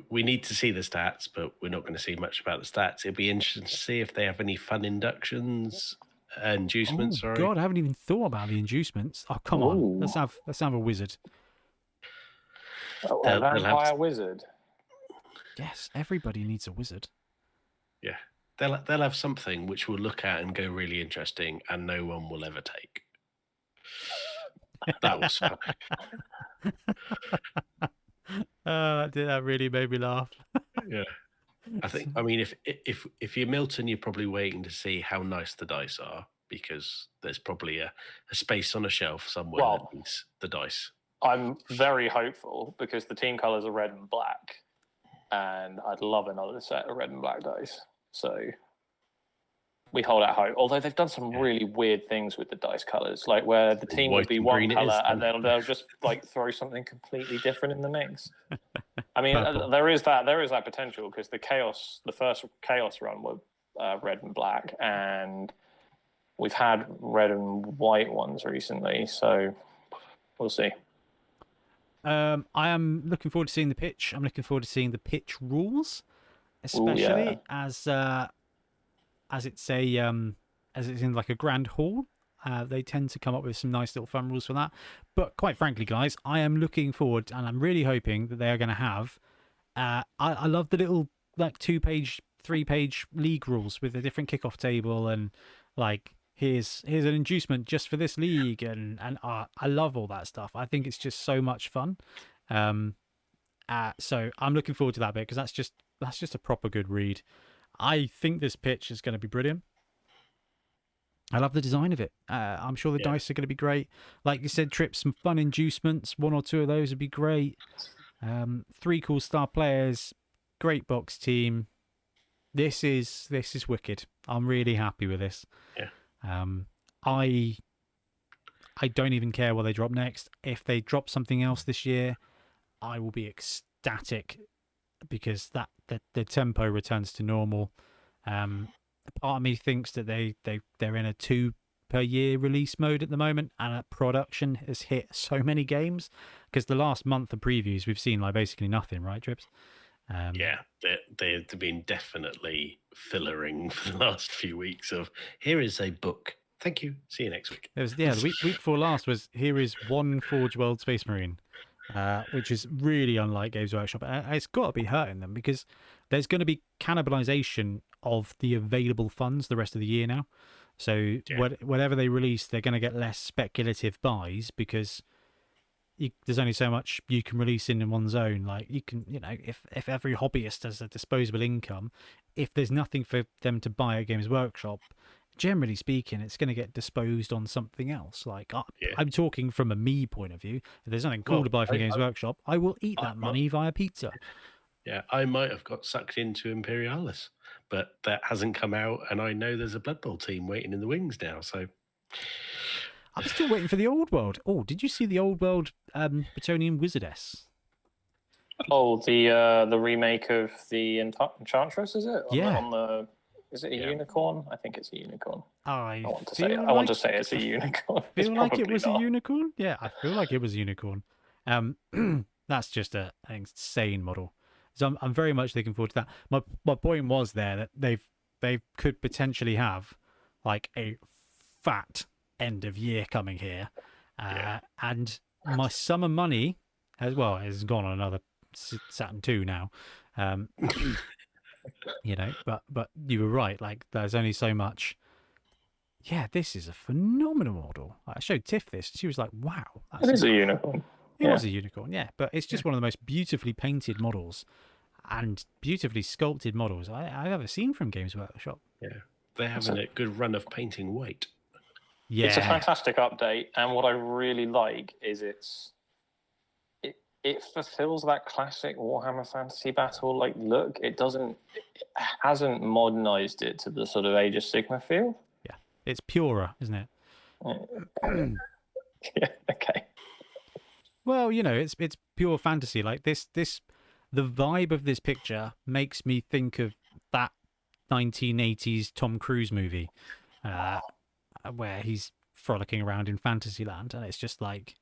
we need to see the stats, but we're not going to see much about the stats. It'll be interesting to see if they have any fun inductions, inducements. Oh, God, I haven't even thought about the inducements. Oh, come on. Let's have a wizard. A vampire wizard. Yes, everybody needs a wizard. Yeah. They'll have something which we'll look at and go really interesting and no one will ever take. That was fun. That really made me laugh. Yeah. I mean, if you're Milton, you're probably waiting to see how nice the dice are because there's probably a space on a shelf somewhere that needs the dice. I'm very hopeful because the team colours are red and black, and I'd love another set of red and black dice. So we hold out hope. Although they've done some really weird things with the dice colours, like where the team would be one colour and then they'll just like throw something completely different in the mix. I mean, there is that potential because the first Chaos run were red and black, and we've had red and white ones recently. So we'll see. I am looking forward to seeing the pitch. I'm looking forward to seeing the pitch rules, especially as it's in like a grand hall. They tend to come up with some nice little fun rules for that. But quite frankly, guys, I am looking forward and I'm really hoping that they are going to have. I love the little like 2-page, 3-page league rules with a different kickoff table and like. Here's an inducement just for this league, and I love all that stuff. I think it's just so much fun. So I'm looking forward to that bit because that's just a proper good read. I think this pitch is going to be brilliant. I love the design of it. I'm sure the dice are going to be great. Like you said, Trip, some fun inducements. 1 or 2 of those would be great. 3 cool star players. Great box team. This is wicked. I'm really happy with this. Yeah. I don't even care what they drop next. If they drop something else this year, I will be ecstatic because the tempo returns to normal. Part of me thinks that they're in a 2 per year release mode at the moment, and production has hit so many games because the last month of previews we've seen like basically nothing, right, Trips? They've been definitely fillering for the last few weeks of here is a book. Thank you. See you next week. The week before last was here is one Forge World Space Marine, which is really unlike Games Workshop. It's got to be hurting them because there's going to be cannibalization of the available funds the rest of the year now. So whatever they release, they're going to get less speculative buys because there's only so much you can release in one zone. Like you can, if every hobbyist has a disposable income, if there's nothing for them to buy at Games Workshop, generally speaking, it's going to get disposed on something else. Like I'm talking from a me point of view. If there's something cool to buy from Games Workshop, I will eat that money via pizza. Yeah, I might have got sucked into Imperialis, but that hasn't come out, and I know there's a Blood Bowl team waiting in the wings now. So I'm still waiting for the old world. Oh, did you see the old world Bretonian Wizardess? Oh, the remake of the Enchantress, is it? Yeah. Is it a unicorn? I think it's a unicorn. I want to say it's a unicorn. Feel It's like it was not. a unicorn. Yeah, I feel like it was a unicorn. That's just an insane model. So I'm very much looking forward to that. My point was there that they could potentially have like a fat end of year coming here, and my summer money has gone on another Saturn 2 now. But you were right. Like, there's only so much. Yeah, this is a phenomenal model. I showed Tiff this. She was like, "Wow, it is a unicorn." It was a unicorn, yeah. But it's just one of the most beautifully painted models and beautifully sculpted models I've ever seen from Games Workshop. Yeah, they're having a good run of painting weight. Yeah, it's a fantastic update, and what I really like is it fulfills that classic Warhammer Fantasy Battle like look. It hasn't modernized it to the sort of Age of Sigmar feel. Yeah, it's purer, isn't it? Yeah, okay. Well, it's pure fantasy. Like this, the vibe of this picture makes me think of that 1980s Tom Cruise movie, where he's frolicking around in Fantasyland, and it's just like,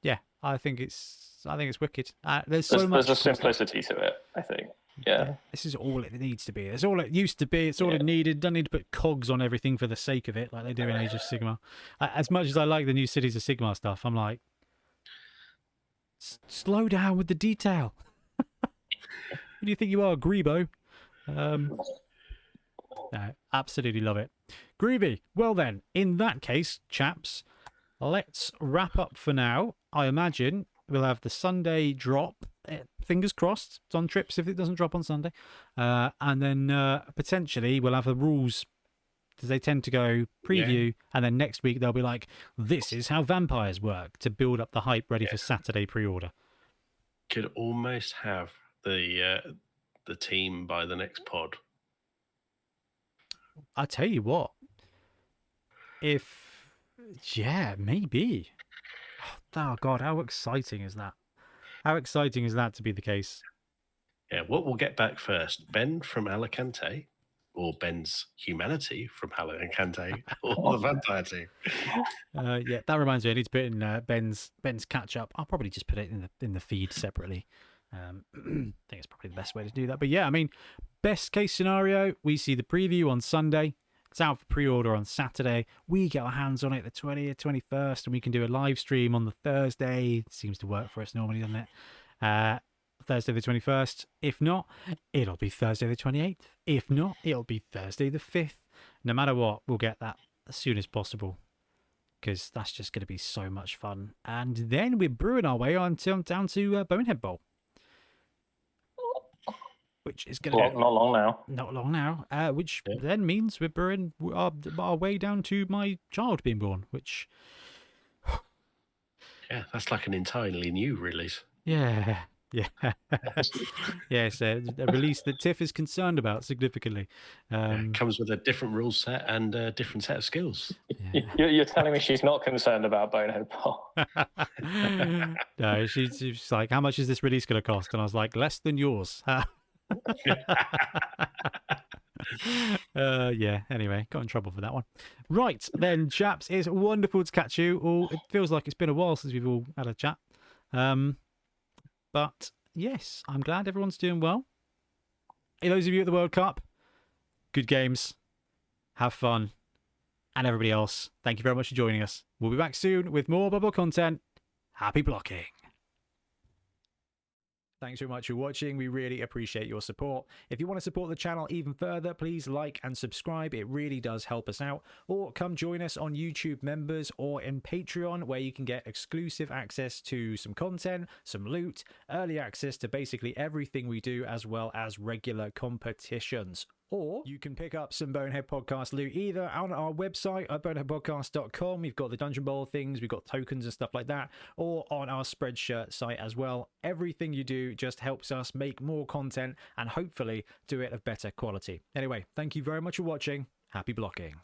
yeah, I think it's wicked. There's a simplicity to it, I think. Yeah. This is all it needs to be. It's all it used to be. It's all it needed. Don't need to put cogs on everything for the sake of it, like they do in Age of Sigmar. As much as I like the new Cities of Sigmar stuff, I'm like, slow down with the detail. Who do you think you are, Grebo? No, absolutely love it. Groovy. Well then, in that case, chaps, let's wrap up for now. I imagine we'll have the Sunday drop. Fingers crossed. It's on trips if it doesn't drop on Sunday. And then potentially we'll have the rules, because they tend to go preview, and then next week they'll be like, this is how vampires work, to build up the hype ready for Saturday pre-order. Could almost have the team by the next pod. I tell you what, maybe. Oh God, how exciting is that? How exciting is that to be the case? Yeah, what we'll get back first? Ben from Alicante, or Ben's humanity from Alicante, or the vampire team? Yeah, that reminds me. I need to put in Ben's catch up. I'll probably just put it in the feed separately. I think it's probably the best way to do that. But yeah, I mean, best case scenario, we see the preview on Sunday. It's out for pre-order on Saturday. We get our hands on it the 20th, 21st, and we can do a live stream on the Thursday. It seems to work for us normally, doesn't it? Thursday the 21st. If not, it'll be Thursday the 28th. If not, it'll be Thursday the 5th. No matter what, we'll get that as soon as possible, because that's just going to be so much fun. And then we're brewing our way on down to Bonehead Bowl, which is going to not long now. Not long now. Which then means we're brewing our way down to my child being born, which... Yeah, that's like an entirely new release. Yeah. Yes, a release that Tiff is concerned about significantly. Comes with a different rule set and a different set of skills. Yeah. You're telling me she's not concerned about Bonehead Bowl? No, she's like, how much is this release going to cost? And I was like, less than yours. Yeah, anyway, got in trouble for that one. Right then, chaps, it's wonderful to catch you. It feels like it's been a while since we've all had a chat. But yes, I'm glad everyone's doing well. Hey, those of you at the World Cup, good games, have fun, and everybody else, thank you very much for joining us. We'll be back soon with more bubble content. Happy blocking. Thanks very much for watching. We really appreciate your support. If you want to support the channel even further, please like and subscribe. It really does help us out. Or come join us on YouTube Members or in Patreon, where you can get exclusive access to some content, some loot, early access to basically everything we do, as well as regular competitions. Or you can pick up some Bonehead Podcast loot either on our website at boneheadpodcast.com. We've got the Dungeon Bowl things, we've got tokens and stuff like that, or on our Spreadshirt site as well. Everything you do just helps us make more content and hopefully do it of better quality. Anyway, thank you very much for watching. Happy blocking.